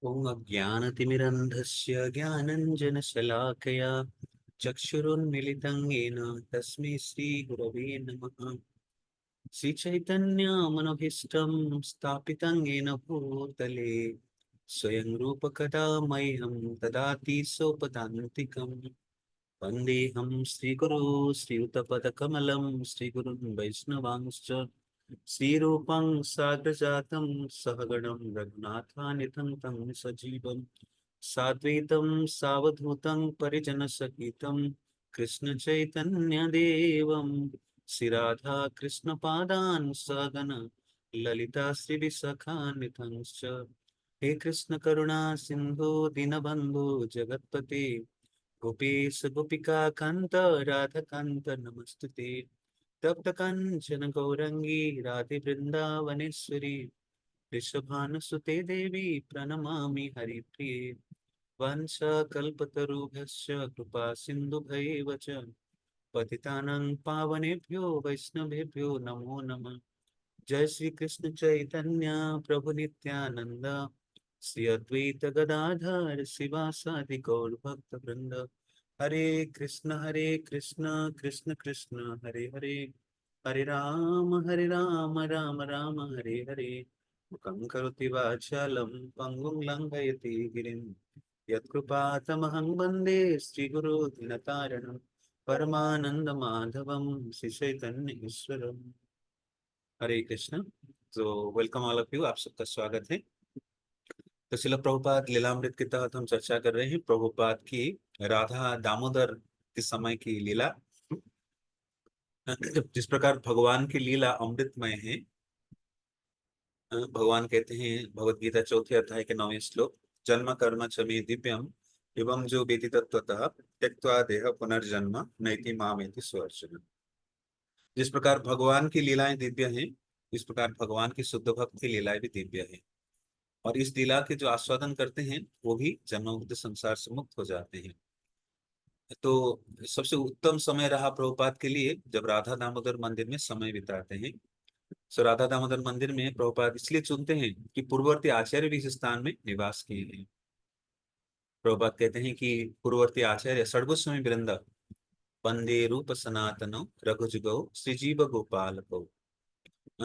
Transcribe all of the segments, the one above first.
ॐ अज्ञानतिमिरन्धस्य ज्ञानञ्जनशलाकया चक्षुरुन्मिलितं येन तस्मै श्रीगुरवे नमः। श्रीचैतन्यमनभीष्टं स्थापितं येन भूतले स्वयं रूपकदा मह्यं ददाति सोपदान्तिकम्। वन्देऽहं श्रीगुरो श्रीयुतपदकमलं श्रीगुरुं वैष्णवांश्च श्रीरूपं साग्रजातं सहगणं रघुनाथान्वितं तं सजीवं साद्वैतं सावधूतं परिजनसहितं कृष्णचैतन्यदेवं श्रीराधा कृष्णपादान् सगण ललिता श्रीविशाखान्वितंश्च। हे कृष्ण करुणा सिंधु दीनबंधु जगत्पते गोपेश गोपिका कांत राधा कांत नमस्तुते। तप्त कांचन गौरंगी राधे वृंदावनेश्वरी वृषभानुसुते देवी प्रणमामि हरिप्रिये। वंशकल्पतरुभ्यश्च कृपा सिन्धुभैव च पतितानां पावनेभ्यो वैष्णवेभ्यो नमो नमः। जय श्री कृष्ण चैतन्य प्रभु नित्यानंद श्री अद्वैत गदाधर शिवासादि गौर भक्त वृंद। हरे कृष्ण कृष्ण कृष्ण हरे हरे, हरे राम राम राम हरे हरे। मुखं करोति वाचालं पंगुं लंघयति गिरिं यत्कृपातमहं वन्दे श्रीगुरो दिनतारणं परमानन्दमाधवं श्रीचैतन्य ईश्वरम्। हरे कृष्ण। तो वेलकम ऑल ऑफ यू, आप सबका स्वागत है। तो श्रील प्रभुपाद लीलामृत के तहत हम चर्चा कर रहे हैं प्रभुपाद की राधा दामोदर के समय की लीला। जिस प्रकार भगवान की लीला अमृतमय है, भगवान कहते हैं भगवत गीता चौथे अध्याय के 9वें श्लोक, जन्म कर्म च मे दिव्यम एवं जो वेति तत्वतः त्यक्त्वा देह पुनर्जन्म नैति मामेति स्वर्चन। जिस प्रकार भगवान की लीलाएं दिव्य हैं, इस प्रकार भगवान की शुद्ध भक्त की लीलाएं भी दिव्य है। और इस लीला के जो आस्वादन करते हैं वो भी जन्म मृत्यु संसार से मुक्त हो जाते हैं। तो सबसे उत्तम समय रहा प्रभुपाद के लिए जब राधा दामोदर मंदिर में समय बिताते हैं। सो राधा दामोदर मंदिर में प्रभुपाद इसलिए चुनते हैं कि पूर्ववर्ती आचार्य भी इस स्थान में निवास किए हैं। प्रभुपाद कहते हैं कि पूर्ववर्ती आचार्य षड्गोस्वामी वृंद वंदे रूप सनातनो रघुजुगौ श्रीजीव गोपाल को।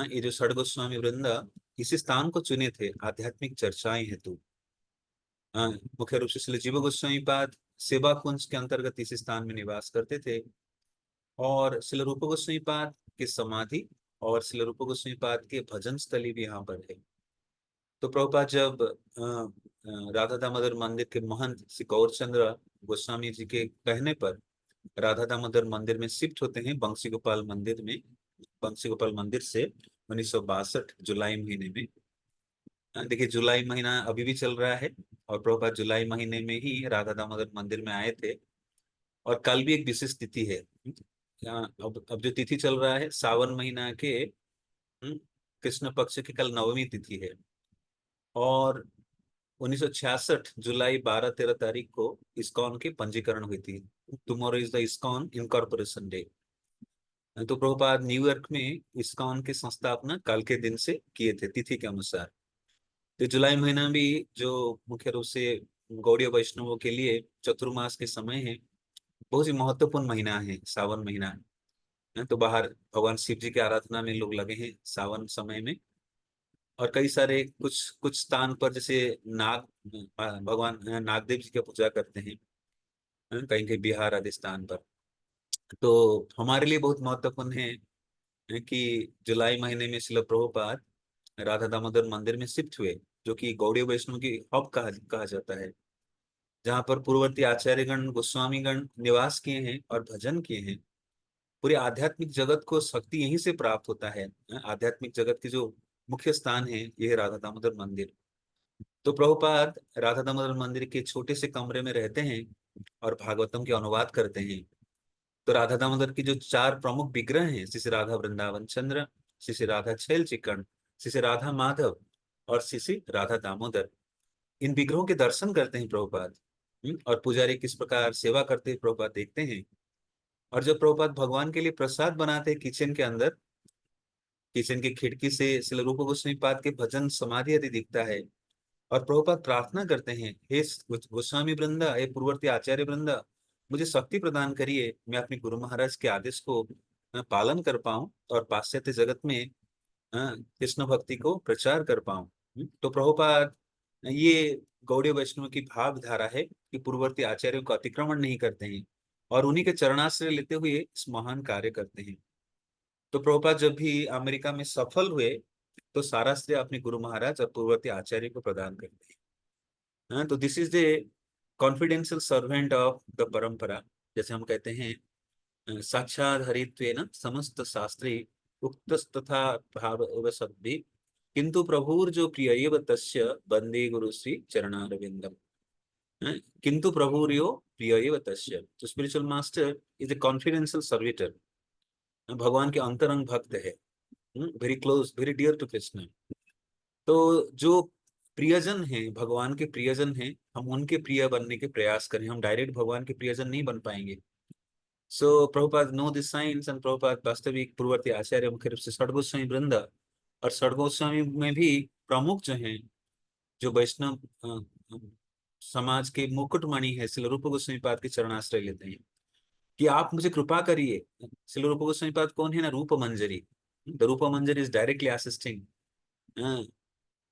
ये जो षड्गोस्वामी वृंद इसी स्थान को चुने थे आध्यात्मिक चर्चाएं हेतु। मुख्य रूप से श्री जीव गोस्वामी पाद सेवा कुंज के अंतर्गत इस स्थान में निवास करते थे। और श्री रूप गोस्वामी पाद की समाधि और श्री रूप गोस्वामी पाद के भजन स्थली भी यहाँ पर है। तो प्रभुपाद जब राधा दामोदर मंदिर के महंत श्री गौरचंद्र गोस्वामी जी के कहने पर राधा दामोदर मंदिर में शिफ्ट होते हैं बंसी गोपाल मंदिर में। बंसी गोपाल मंदिर से 1962 जुलाई महीने में। देखिए जुलाई महीना अभी भी चल रहा है और प्रभुपाद जुलाई महीने में ही राधा दामोदर मंदिर में आए थे। और कल भी एक विशेष तिथि है। अब जो तिथि चल रहा है सावन महीना के कृष्ण पक्ष की कल नवमी तिथि है। और 1966 जुलाई 12-13 तारीख को इस्कॉन की पंजीकरण हुई थी। Tomorrow is the ISKCON incorporation day. तो प्रभुपाद न्यूयॉर्क में इस्कॉन की संस्थापना कल के दिन से किए थे तिथि के अनुसार। तो जुलाई महीना भी जो मुख्य रूप से गौड़ीय वैष्णवों के लिए चतुर्मास के समय है, बहुत ही महत्वपूर्ण महीना है सावन महीना है। तो बाहर भगवान शिव जी की आराधना में लोग लगे हैं सावन समय में। और कई सारे कुछ कुछ स्थान पर जैसे नाग भगवान नागदेव जी की पूजा करते हैं, कहीं कहीं बिहार आदि स्थान पर। तो हमारे लिए बहुत महत्वपूर्ण है कि जुलाई महीने में श्रील प्रभुपाद राधा दामोदर मंदिर में शिफ्ट हुए, जो कि गौड़ीय वैष्णव की हब कहा जाता है, जहाँ पर पूर्ववर्ती आचार्यगण गोस्वामीगण निवास किए हैं और भजन किए हैं। पूरे आध्यात्मिक जगत को शक्ति यहीं से प्राप्त होता है। आध्यात्मिक जगत के जो मुख्य स्थान है ये है राधा दामोदर मंदिर। तो प्रभुपाद राधा दामोदर मंदिर के छोटे से कमरे में रहते हैं और भागवतम के अनुवाद करते हैं। तो राधा दामोदर की जो चार प्रमुख विग्रह हैं, श्री श्री राधा वृंदावन चंद्र, श्री श्री राधा छैल चिकन, श्री श्री राधा माधव और श्री श्री राधा दामोदर, इन विग्रहों के दर्शन करते हैं प्रभुपाद। और पुजारी किस प्रकार सेवा करते हैं प्रभुपाद देखते हैं। और जब प्रभुपाद भगवान के लिए प्रसाद बनाते हैं किचन के अंदर, किचन की खिड़की से श्री रूप गोस्वामी पाद के भजन समाधि यदि दिखता है और प्रभुपाद प्रार्थना करते हैं, हे गोस्वामी वृंदा, हे पूर्ववर्ती आचार्य वृंदा, मुझे शक्ति प्रदान करिए, मैं अपने गुरु महाराज के आदेश को पालन कर पाऊं और पाश्चात्य जगत में कृष्ण भक्ति को प्रचार कर पाऊं। तो प्रभुपाद ये गौड़ीय वैष्णव की भावधारा है कि पूर्ववर्ती आचार्यों को अतिक्रमण नहीं करते हैं और उन्हीं के चरणाश्रय लेते हुए इस महान कार्य करते हैं। तो प्रभुपाद जब भी अमेरिका में सफल हुए तो सारा श्रेय अपने गुरु महाराज और पूर्ववर्ती आचार्य को प्रदान करते हैं। तो this is the confidential servant of the परंपरा। जैसे हम कहते हैं साक्षात हरित्वेन समस्त शास्त्री उक्तस्तथा भाव सद्भि किंतु प्रभुर जो प्रिय तस्य वंदे गुरु श्री चरणारविंदम। किंतु प्रभुर यो प्रिय तस्य, तो spiritual master is a confidential servitor, भगवान के अंतरंग भक्त है, very close, very dear to Krishna. तो जो प्रियजन हैं, भगवान के प्रियजन हैं, हम उनके प्रिय बनने के प्रयास करें। हम डायरेक्ट भगवान के प्रियजन नहीं बन पाएंगे। So Prabhupada know this science and Prabhupada वास्तविक पूर्ववर्ती आचार्य मुख्य रूप से षड गोस्वामी वृंद और षड गोस्वामी में भी प्रमुख जो हैं, जो वैष्णव समाज के मुकुटमणि है, श्रील रूप गोस्वामी पाद के चरणाश्रय लेते हैं कि आप मुझे कृपा करिए। श्रील रूप गोस्वामी पाद कौन है ना? रूप Manjari. The Rupa Manjari is directly assisting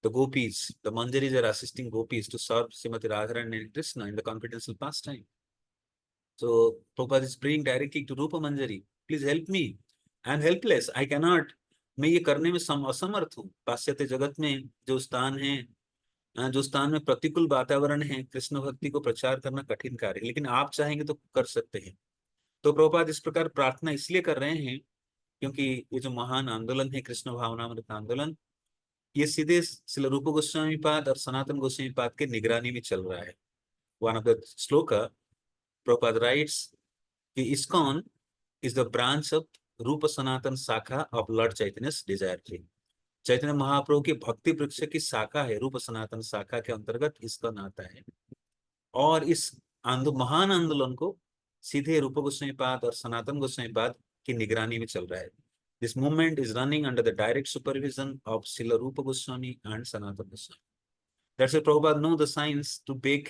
the gopis. The manjaris are assisting gopis to serve Srimati Radharani and Krishna in the confidential pastime. So Prabhupada is praying directly to Rupa Manjari, please help me, I am helpless, I cannot, मैं ये करने में असमर्थ हूँ। पाश्चात्य जगत में जो स्थान है, जो स्थान में प्रतिकूल वातावरण है, कृष्ण भक्ति को प्रचार करना कठिन कार्य है, लेकिन आप चाहेंगे तो कर सकते हैं। तो प्रभुपाद इस प्रकार प्रार्थना इसलिए कर रहे हैं क्योंकि ये जो महान आंदोलन है कृष्ण भावनामृत आंदोलन, ये सीधे श्रील रूप गोस्वामी पाद और सनातन गोस्वामी पाद के निगरानी में चल रहा है। One of the shloka Prabhupada writes कि ISKCON is the branch of Rupa Sanatana shakha of Lord Chaitanya desire tree. Chaitanya Mahaprabhu की भक्ति वृक्ष की शाखा है, रूप सनातन शाखा के अंतर्गत इस्कॉन आता है। और इस महान आंदोलन को सीधे रूप गोस्वामी पाद और सनातन गोस्वामी पाद की निगरानी में चल रहा है। This movement is running under the direct supervision of Srila Rupa Goswami and Sanatana Goswami. That's why Prabhupada know the science to beg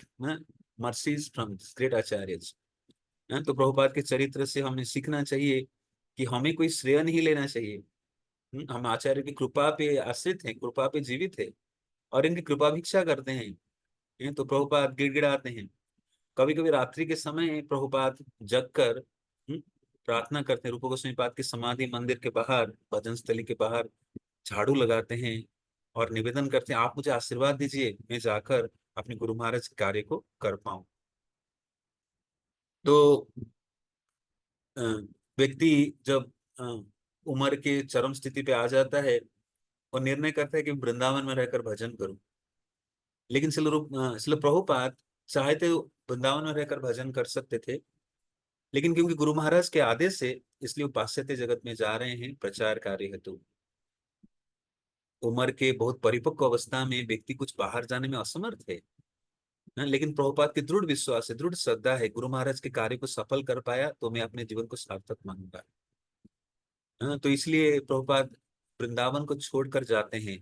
mercies from great acharyas. तो प्रभुपाद के चरित्र से हमें सीखना चाहिए कि हमें कोई श्रेय नहीं लेना चाहिए। हम आचार्य की कृपा पे आश्रित हैं, कृपा पे जीवित है और इनकी कृपा भिक्षा करते हैं। तो प्रभुपाद गिड़गिड़ाते हैं। कभी कभी रात्रि के समय प्रभुपाद जग कर प्रार्थना करते हैं। रूप गोस्वामी पाद के समाधि मंदिर के बाहर, भजन स्थली के बाहर झाड़ू लगाते हैं और निवेदन करते हैं, आप मुझे आशीर्वाद दीजिए, मैं जाकर अपने गुरु महाराज के कार्य को कर पाऊं। तो व्यक्ति जब उम्र के चरम स्थिति पे आ जाता है और निर्णय करता है कि वृंदावन में रहकर भजन करूं, लेकिन श्रील प्रभुपाद चाहते वृंदावन में रहकर भजन कर सकते थे, लेकिन क्योंकि गुरु महाराज के आदेश से, इसलिए वो पाश्चात्य जगत में जा रहे हैं प्रचार कार्य हेतु। उम्र के बहुत परिपक्व अवस्था में व्यक्ति कुछ बाहर जाने में असमर्थ है, लेकिन प्रभुपाद की दृढ़ विश्वास है, दृढ़ श्रद्धा है, गुरु महाराज के कार्य को सफल कर पाया तो मैं अपने जीवन को सार्थक मानूंगा। तो इसलिए प्रभुपाद वृंदावन को छोड़कर जाते हैं,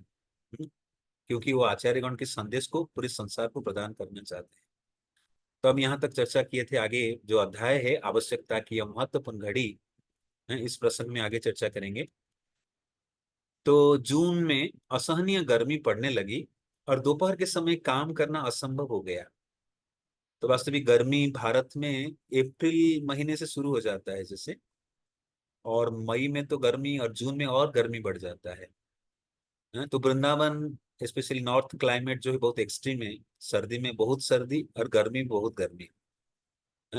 क्योंकि वो आचार्यगण के संदेश को पूरे संसार को प्रदान करना चाहते हैं। तो हम यहाँ तक चर्चा किए थे। आगे जो अध्याय है आवश्यकता की यह महत्वपूर्ण घड़ी, इस प्रसंग में आगे चर्चा करेंगे। तो जून में असहनीय गर्मी पड़ने लगी और दोपहर के समय काम करना असंभव हो गया। तो वास्तविक गर्मी भारत में अप्रैल महीने से शुरू हो जाता है जैसे, और मई में तो गर्मी, और जून में और गर्मी बढ़ जाता है। तो वृंदावन स्पेशली नॉर्थ क्लाइमेट जो है बहुत एक्सट्रीम है, सर्दी में बहुत सर्दी और गर्मी में बहुत गर्मी।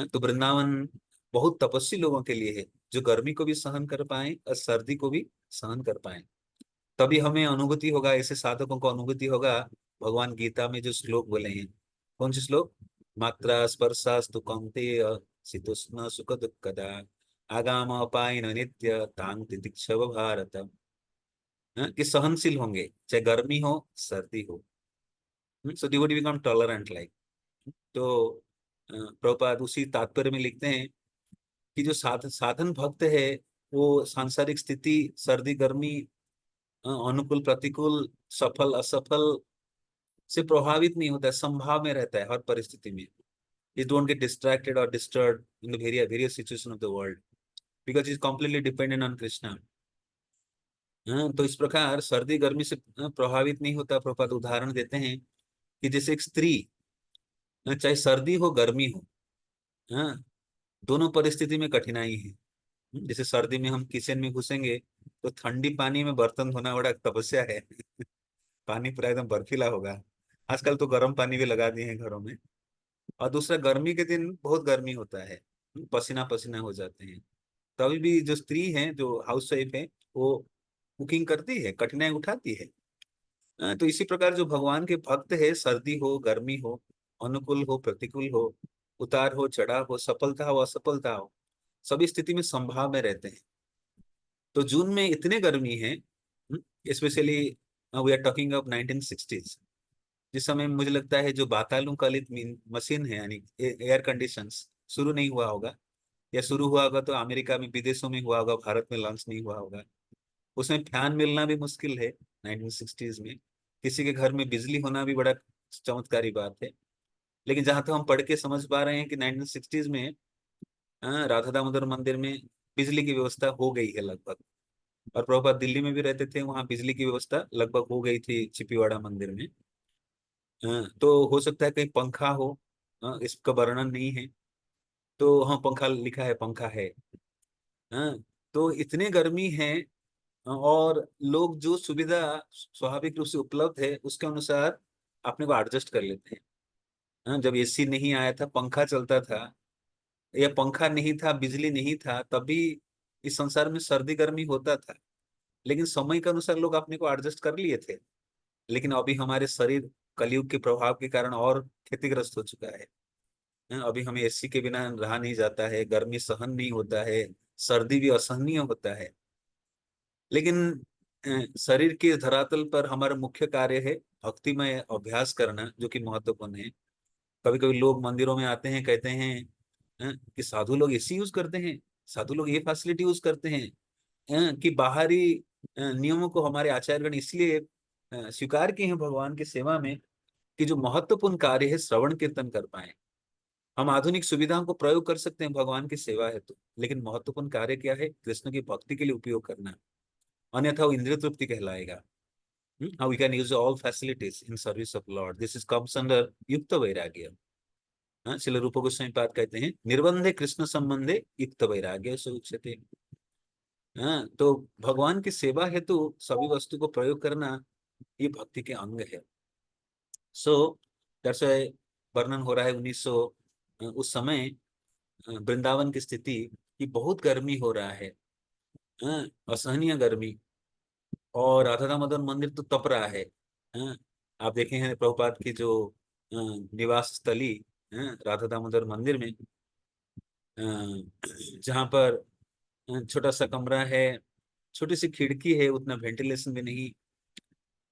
तो वृंदावन बहुत तपस्वी लोगों के लिए है, जो गर्मी को भी सहन कर पाए और सर्दी को भी सहन कर पाए। तभी हमें अनुभूति होगा, ऐसे साधकों को अनुभूति होगा भगवान गीता में जो श्लोक बोले हैं। कौन से श्लोक? मात्रा स्पर्शास्तु कौन्तेय शीतोष्ण सुख दुःखदा आगाम अपायन नित्य तांग तितिक्षव भारत। कि सहनशील होंगे चाहे गर्मी हो सर्दी हो। सो डिवोटी बिकम टॉलरेंट लाइक। तो प्रभुपाद उसी तात्पर्य में लिखते हैं कि जो साधन भक्त है वो सांसारिक स्थिति, सर्दी गर्मी, अनुकूल प्रतिकूल, सफल असफल, से प्रभावित नहीं होता है, संभाव में रहता है हर परिस्थिति में। He don't get distracted or disturbed in the various situations of the world because he's completely dependent on Krishna. हाँ, तो इस प्रकार सर्दी गर्मी से प्रभावित नहीं होता। प्रभुपाद उदाहरण देते हैं कि जैसे एक स्त्री, चाहे सर्दी हो गर्मी हो, हाँ, दोनों परिस्थिति में कठिनाई है। जैसे सर्दी में हम किचन में घुसेंगे तो ठंडी पानी में बर्तन धोना बड़ा तपस्या है। पानी पूरा एकदम बर्फीला होगा। आजकल तो गर्म पानी भी लगा दिए हैं घरों में। और दूसरा, गर्मी के दिन बहुत गर्मी होता है, पसीना पसीना हो जाते हैं। तभी भी जो स्त्री है, जो हाउस वाइफ है, वो कुकिंग करती है, कठिनाई उठाती है। तो इसी प्रकार जो भगवान के भक्त है, सर्दी हो गर्मी हो, अनुकूल हो प्रतिकूल हो, उतार हो चढ़ाव हो, सफलता हो असफलता हो, सभी स्थिति में संभाव में रहते हैं। तो जून में इतने गर्मी है, specially we are talking of 1960s, जिस समय मुझे लगता है जो वातानुकूलित मशीन है, यानी एयर कंडीशंस शुरू नहीं हुआ होगा, या शुरू हुआ होगा तो अमेरिका में विदेशों में हुआ होगा, भारत में लॉन्च नहीं हुआ होगा। उसमें फैन मिलना भी मुश्किल है 1960s में। किसी के घर में बिजली होना भी बड़ा चमत्कारी बात है। लेकिन जहां तक हम पढ़ के समझ पा रहे हैं कि 1960s में राधा दामोदर मंदिर में बिजली की व्यवस्था हो गई है लगभग। और प्रभुपाद दिल्ली में भी रहते थे, वहां बिजली की व्यवस्था लगभग हो गई थी चिपीवाड़ा मंदिर में। तो हो सकता है कहीं पंखा हो, इसका वर्णन नहीं है। तो हाँ, पंखा लिखा है, पंखा है। हाँ, तो इतने गर्मी है, और लोग जो सुविधा स्वाभाविक रूप से उपलब्ध है उसके अनुसार अपने को एडजस्ट कर लेते हैं। हाँ, जब एसी नहीं आया था, पंखा चलता था, या पंखा नहीं था, बिजली नहीं था, तभी इस संसार में सर्दी गर्मी होता था। लेकिन समय के अनुसार लोग अपने को एडजस्ट कर लिए थे। लेकिन अभी हमारे शरीर कलयुग के प्रभाव के कारण और क्षतिग्रस्त हो चुका है। अभी हमें एसी के बिना रहा नहीं जाता है, गर्मी सहन नहीं होता है, सर्दी भी असहनीय होता है। लेकिन शरीर के धरातल पर हमारा मुख्य कार्य है भक्तिमय अभ्यास करना, जो कि महत्वपूर्ण है। कभी कभी लोग मंदिरों में आते हैं, कहते हैं कि साधु लोग एसी यूज करते हैं, साधु लोग ये फैसिलिटी यूज करते हैं, कि बाहरी नियमों को हमारे आचार्यगण इसलिए स्वीकार किए हैं भगवान की सेवा में, कि जो महत्वपूर्ण कार्य है श्रवण कीर्तन कर पाए। हम आधुनिक सुविधाओं को प्रयोग कर सकते हैं भगवान की सेवा है तो, लेकिन महत्वपूर्ण कार्य क्या है? कृष्ण की भक्ति के लिए उपयोग करना, अन्यथा वो इंद्रिय तृप्ति कहलाएगा। How we can use all facilities in service of Lord. This is comes under युक्त वैराग्य। हाँ, श्रील रूप गोस्वामी पाद कहते हैं, निर्बंधे कृष्ण संबंधे युक्त वैराग्य से उच्यते। हाँ, तो भगवान की सेवा हेतु सभी वस्तु को प्रयोग करना, ये भक्ति के अंग है। सो दैट्स व्हाई वर्णन हो रहा है 1900 उस समय वृंदावन की स्थिति, कि बहुत गर्मी हो रहा है, असहनीय गर्मी। और राधा दामोदर मंदिर तो तप रहा है। हाँ, आप देखे हैं प्रभुपाद की जो निवास स्थली, राधा दामोदर मंदिर में, जहाँ पर छोटा सा कमरा है, छोटी सी खिड़की है, उतना वेंटिलेशन भी नहीं,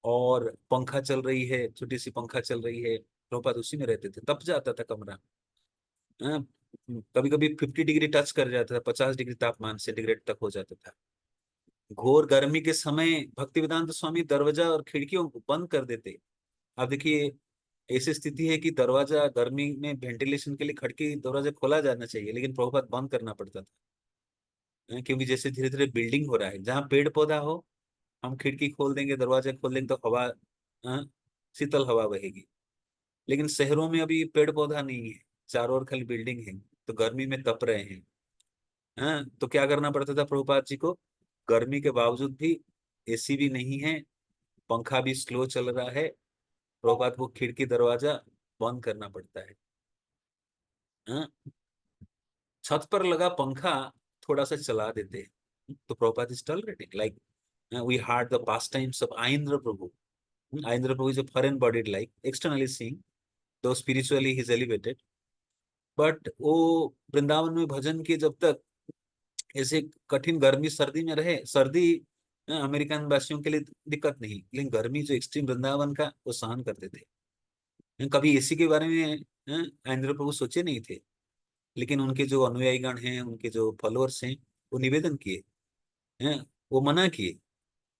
और पंखा चल रही है, छोटी सी पंखा चल रही है। प्रभुपाद उसी में रहते थे, तप जाता था कमरा। कभी कभी 50 डिग्री टच कर जाता था, 50 डिग्री तापमान सेंटीग्रेड तक हो जाता था। घोर गर्मी के समय भक्तिवेदांत स्वामी दरवाजा और खिड़कियों को बंद कर देते। आप देखिए, ऐसी स्थिति है कि दरवाजा गर्मी में वेंटिलेशन के लिए खिड़की दरवाजा खोला जाना चाहिए, लेकिन प्रभुपाद बंद करना पड़ता था। क्योंकि जैसे धीरे धीरे बिल्डिंग हो रहा है, जहाँ पेड़ पौधा हो, हम खिड़की खोल देंगे, दरवाजा खोल देंगे तो हवा, अ, शीतल हवा बहेगी। लेकिन शहरों में अभी पेड़ पौधा नहीं है, चारों ओर खाली बिल्डिंग है, तो गर्मी में तप रहे हैं। हाँ, तो क्या करना पड़ता था प्रभुपाद जी को? गर्मी के बावजूद भी, एसी भी नहीं है, पंखा भी स्लो चल रहा है, प्रभुपाद को खिड़की दरवाजा बंद करना पड़ता है। हाँ, छत पर लगा पंखा थोड़ा सा चला देते हैं, तो Prabhupada is tolerating, like we heard the pastimes of Aindra Prabhu. Aindra Prabhu is a foreign bodied, like externally seeing, though spiritually he is elevated. But वो वृंदावन में भजन के जब तक ऐसे कठिन गर्मी सर्दी में रहे, सर्दी अमेरिकन वासियों के लिए दिक्कत नहीं, लेकिन गर्मी जो एक्सट्रीम वृंदावन का, वो सहन करते थे। कभी एसी के बारे में आंध्र प्रभु सोचे नहीं थे, लेकिन उनके जो अनुयायीगण हैं, उनके जो फॉलोअर्स हैं, वो निवेदन किए, हैं, वो मना किए।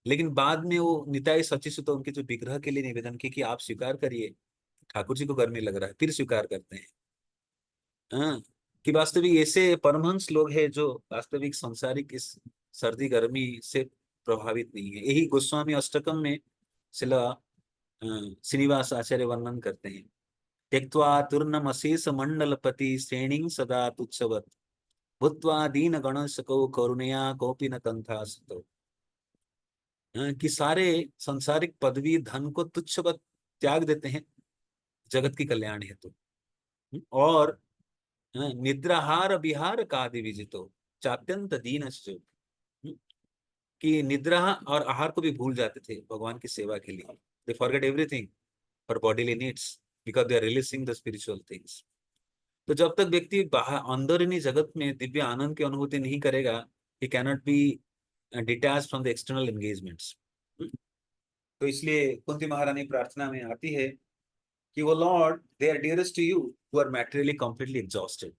लेकिन बाद में वो निताई सचीसुत उनके जो विग्रह के लिए निवेदन किए कि आप स्वीकार करिए, ठाकुर जी को गर्मी लग रहा है, फिर स्वीकार करते हैं। हाँ, कि वास्तविक ऐसे परमहंस लोग हैं जो वास्तविक संसारिक इस सर्दी गर्मी से प्रभावित नहीं है। यही गोस्वामी अष्टकम में शिला श्रीनिवास आचार्य वर्णन करते हैं। त्यक्त्वा तूर्णम अशेष मंडलपति श्रेणी सदा तुच्छवत् भूत्वा दीन गणशको करुणया कोपि न कंथासतो। कि सारे सांसारिक पदवी धन को तुच्छवत त्याग देते हैं जगत की कल्याण हेतु। और निद्राहार विहार कादि विजितो चात्यंत दीन कि निद्रा और आहार को भी भूल जाते थे भगवान की सेवा के लिए। They forget everything for bodily needs because they are releasing the spiritual things. तो जब तक व्यक्ति बाहर अंदरूनी जगत में दिव्य आनंद की अनुभूति नहीं करेगा, ही cannot be detach from the external engagements. तो इसलिए कुंती महारानी प्रार्थना में आती है कि वो Lord they are dearest to you who are materially completely exhausted.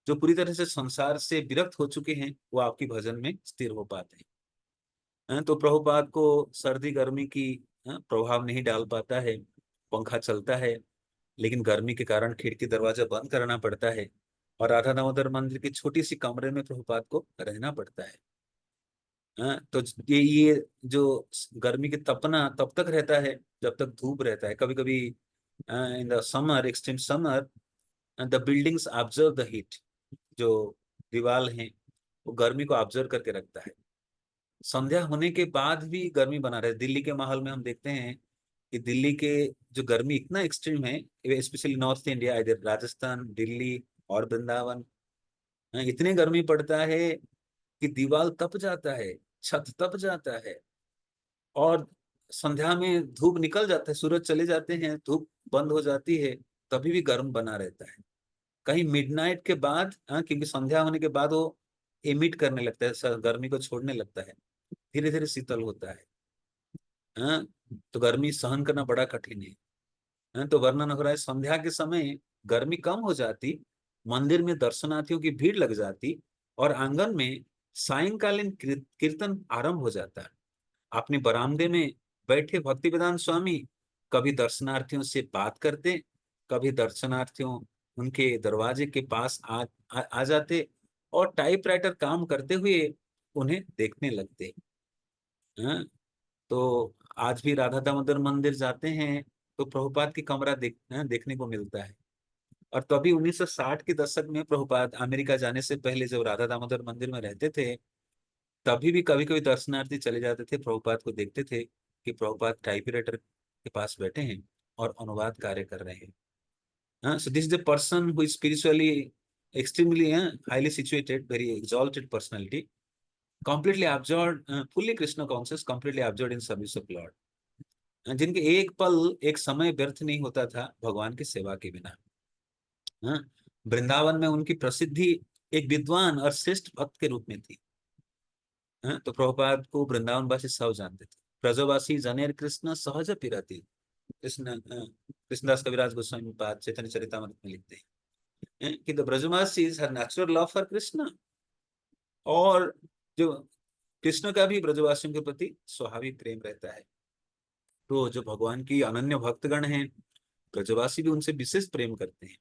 जो पूरी तरह से संसार से विरक्त हो चुके हैं वो आपकी भजन में स्थिर हो पाते हैं। तो प्रभुपाद को सर्दी गर्मी की प्रभाव नहीं डाल पाता है। पंखा चलता है लेकिन गर्मी के कारण खिड़की दरवाजा बंद करना पड़ता है और राधा दामोदर मंदिर की छोटी सी कमरे में प्रभुपाद को रहना पड़ता है। तो ये जो गर्मी की तपना तब तक रहता है जब तक धूप रहता है। कभी कभी in the summer, extreme summer, the buildings observe the heat. जो दीवार है वो गर्मी को ऑब्जर्व करके रखता है। संध्या होने के बाद भी गर्मी बना रहे। दिल्ली के माहौल में हम देखते हैं कि दिल्ली के जो गर्मी इतना एक्सट्रीम है, स्पेशली नॉर्थ इंडिया, इधर राजस्थान, दिल्ली और वृंदावन, इतनी गर्मी पड़ता है कि दीवार तप जाता है, छत तप जाता है। और संध्या में धूप निकल जाता है, सूरज चले जाते हैं, धूप बंद हो जाती है, तभी भी गर्म बना रहता है। कहीं मिडनाइट के बाद, क्योंकि संध्या होने के बाद वो एमिट करने लगता है, गर्मी को छोड़ने लगता है, धीरे धीरे शीतल होता है। हाँ, तो गर्मी सहन करना बड़ा कठिन है। तो वर्णन हो रहा है संध्या के समय गर्मी कम हो जाती, मंदिर में दर्शनार्थियों की भीड़ लग जाती और आंगन में सायंकालीन कीर्तन आरंभ हो जाता। अपने बरामदे में बैठे भक्ति वेदांत स्वामी कभी दर्शनार्थियों से बात करते, कभी दर्शनार्थियों उनके दरवाजे के पास आ जाते और टाइपराइटर काम करते हुए उन्हें देखने लगते। हाँ, तो आज भी राधा दामोदर मंदिर जाते हैं तो प्रभुपाद की कमरा देखने को मिलता है। और तभी 1960 के दशक में प्रभुपाद अमेरिका जाने से पहले जब राधा दामोदर मंदिर में रहते थे, तभी भी कभी कभी दर्शनार्थी चले जाते थे, प्रभुपाद को देखते थे कि प्रभुपाद टाइपराइटर के पास बैठे हैं और अनुवाद कार्य कर रहे हैं। हाँ, so this is the person who is spiritually extremely highly situated, very exalted personality, completely absorbed, fully Krishna conscious, completely absorbed in service of Lord, जिनके एक पल एक समय व्यर्थ नहीं होता था भगवान की सेवा के बिना। हाँ, वृंदावन में उनकी प्रसिद्धि एक विद्वान और श्रेष्ठ भक्त के रूप में थी। हाँ, तो प्रभुपाद को वृंदावन वासी सब जानते थे। ब्रजवासी जनेर कृष्ण सहज पिरति, कृष्ण कृष्णदास कविराज गोस्वामी पाद चैतन्य चरितामृत में लिखते हैं कि the Brajavasis have natural love for Krishna. और जो कृष्ण का भी ब्रजवासियों के प्रति स्वाभाविक प्रेम रहता है। तो जो भगवान की अनन्य भक्तगण हैं, ब्रजवासी भी उनसे विशेष प्रेम करते हैं।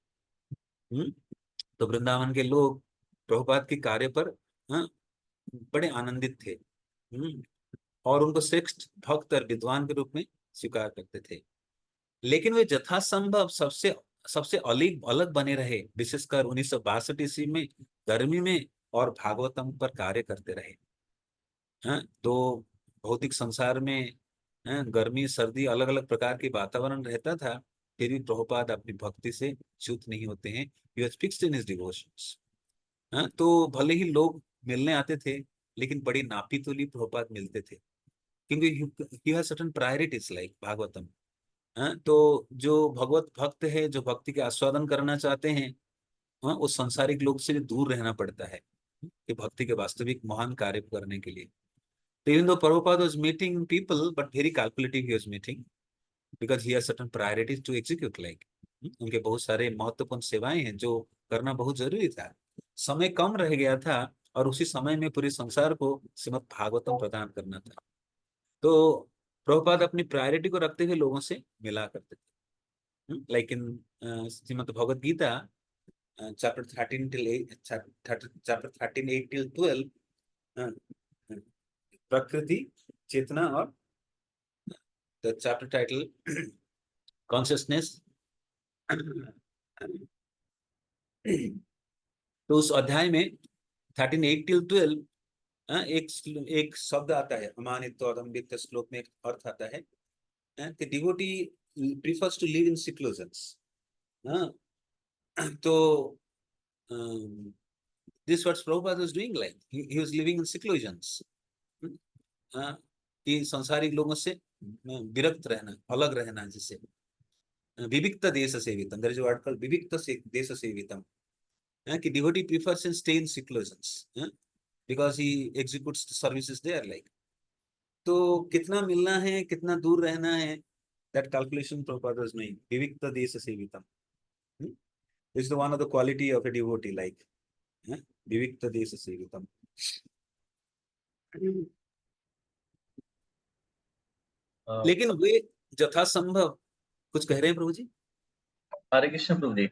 तो वृंदावन के लोग प्रभुपाद के कार्य पर हाँ, बड़े आनंदित थे। और उनको श्रेष्ठ भक्त और विद्वान के रूप में स्वीकार करते थे। लेकिन वे यथासंभव सबसे सबसे अलग अलग बने रहे, विशेषकर 1962 ईस्वी में गर्मी में और भागवतम पर कार्य करते रहे। तो भौतिक संसार में गर्मी सर्दी अलग अलग प्रकार के वातावरण रहता था, फिर भी प्रभुपाद अपनी भक्ति से च्युत नहीं होते हैं। He was fixed in his devotions. तो भले ही लोग मिलने आते थे लेकिन बड़ी नापी-तुली प्रभुपाद मिलते थे, क्योंकि he has certain priorities like Bhagavatam. तो जो भगवत भक्त है, जो भक्ति के आस्वादन करना चाहते हैं, उस सांसारिक लोग से दूर रहना पड़ता है कि भक्ति के वास्तविक महान कार्य करने के लिए। तो even though Prabhupada was meeting people, but very calculative he was meeting, because he has certain priorities to execute like उनके बहुत सारे महत्वपूर्ण सेवाएं हैं जो करना बहुत जरूरी था। समय कम रह गया था और उसी समय में पूरे संसार को श्रीमद् भागवतम प्रदान करना था। तो प्रभुपाद अपनी प्रायोरिटी को रखते हुए लोगों से मिला करते थे। Like in Shrimad Bhagavad Gita chapter 13 till 8, chapter 13 8 till 12, प्रकृति, चेतना और द चैप्टर टाइटल कॉन्शियसनेस। तो उस अध्याय में 13 8 till 12 एक शब्द आता है, अमानित और अदम्भित श्लोक में एक अर्थ आता है कि devotee prefers to live in seclusions. तो this what Prabhupada was doing, like he was living in seclusions, कि संसारिक लोगों से विरक्त रहना, अलग रहना, जिसे विविक्त देश सेवितम, there is a word called विविक्त देश सेवितम, कि devotee prefers and stay in seclusions because he executes the services there, like। तो कितना मिलना है, कितना दूर रहना है, that calculation Prabhupada was doing, विविक्त देश सेवितम। This is the one of the quality of a devotee, like विविक्त देश सेवितम। लेकिन वे यथासंभव कुछ कह रहे हैं प्रभु जी। हरे कृष्ण प्रभु जी।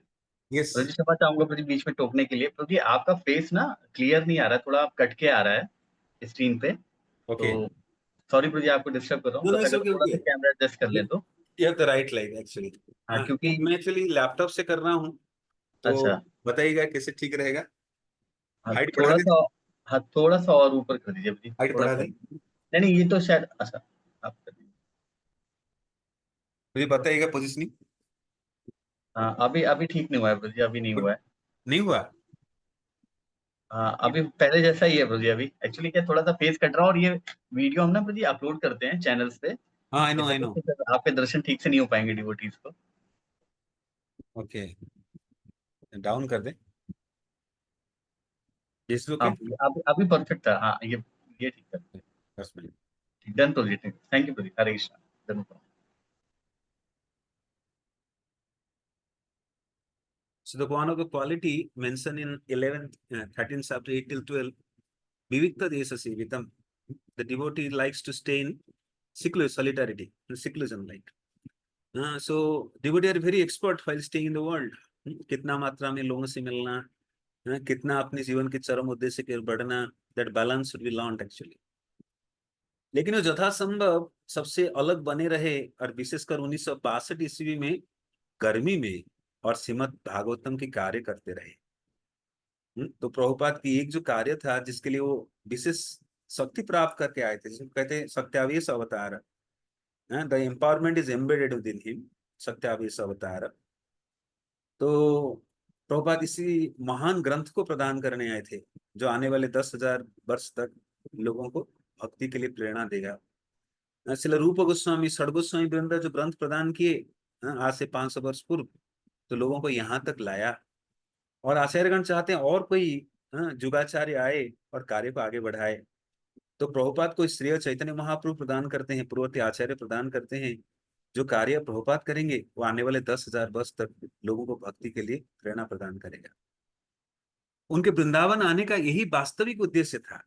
यस प्रभु जी क्षमा चाहूंगा प्रभु जी बीच में टोकने के लिए। प्रभु जी आपका फेस ना क्लियर नहीं आ रहा है, थोड़ा आप कट के आ रहा है स्क्रीन पे। ओके, तो सॉरी प्रभु जी आपको डिस्टर्ब कर रहा हूँ, नो नो बस इट्स अगर ओके थोड़ा ओके, सा कैमरा एडजस्ट कर ले तो। You have the right light actually. हाँ क्योंकि मैं एक्चुअली लैपटॉप से कर रहा हूँ, तो अच्छा बताइएगा कैसे ठीक रहेगा। हाँ हाइट बढ़ा थोड़ा दें, सा, हाँ थोड़ा सा और ऊपर कर दीजिए प्रभु जी, हाइट थोड़ा बढ़ा सा। दें, नहीं नहीं ये तो शायद अच्छा आप कर दीजिए। मुझे बताइएगा पोजिशनिंग। हाँ अभी अभी ठीक नहीं हुआ है प्रभु जी, अभी नहीं हुआ है। नहीं हुआ? हाँ अभी पहले जैसा ही है प्रभु जी। अभी एक्चुअली क्या थोड़ा सा फेस कट रहा है, और ये वीडियो हम ना प्रभु जी अपलोड करते हैं चैनल्स पे, हाँ आई नो इस आई वजह नो। से फिर आपके दर्शन ठीक से नहीं हो पाएंगे डिवोटीज को। ओके, डाउन कर दें, इज हाँ ओके। अभी अभी परफेक्ट था। हाँ ये ठीक है। 10 minute. Done Prabhu ji, thank you प्रभु जी, हरे कृष्णा। धन्यवाद। So the one of the quality mentioned in 11th, 13th chapter 8 till 12, Vivikta Desa Sevitam, the devotee likes to stay in solidarity, seclusion, like। So devotee are very expert while staying in the world। कितना मात्रा में लोगों से मिलना, कितना अपने जीवन के चरम उद्देश्य की ओर बढ़ना, that balance should be learned actually। लेकिन वो यथासंभव सबसे अलग बने रहे, और विशेषकर 1962 ईस्वी में गर्मी में और श्रीमद् भागवतम के कार्य करते रहे। तो प्रभुपाद की एक जो कार्य था जिसके लिए वो विशेष शक्ति प्राप्त करके आए थे, जिसको कहते हैं Satyavesha avatar. The empowerment is embedded within him, Satyavesha avatar. तो प्रभुपाद इसी महान ग्रंथ को प्रदान करने आए थे, जो आने वाले 10,000 वर्ष तक लोगों को भक्ति के लिए प्रेरणा देगा। श्रील रूप गोस्वामी, षड गोस्वामी वृंद जो ग्रंथ प्रदान किए आज से 500 वर्ष पूर्व, तो लोगों को यहाँ तक लाया। और आचार्यगण चाहते हैं और कोई जुगाचार्य आए और कार्य को आगे बढ़ाए। तो प्रभुपाद को श्रेय चैतन्य महाप्रभु प्रदान करते हैं, पूर्ववर्ती आचार्य प्रदान करते हैं। जो कार्य प्रभुपाद करेंगे वो आने वाले 10,000 वर्ष तक लोगों को भक्ति के लिए प्रेरणा प्रदान करेगा। उनके वृंदावन आने का यही वास्तविक उद्देश्य था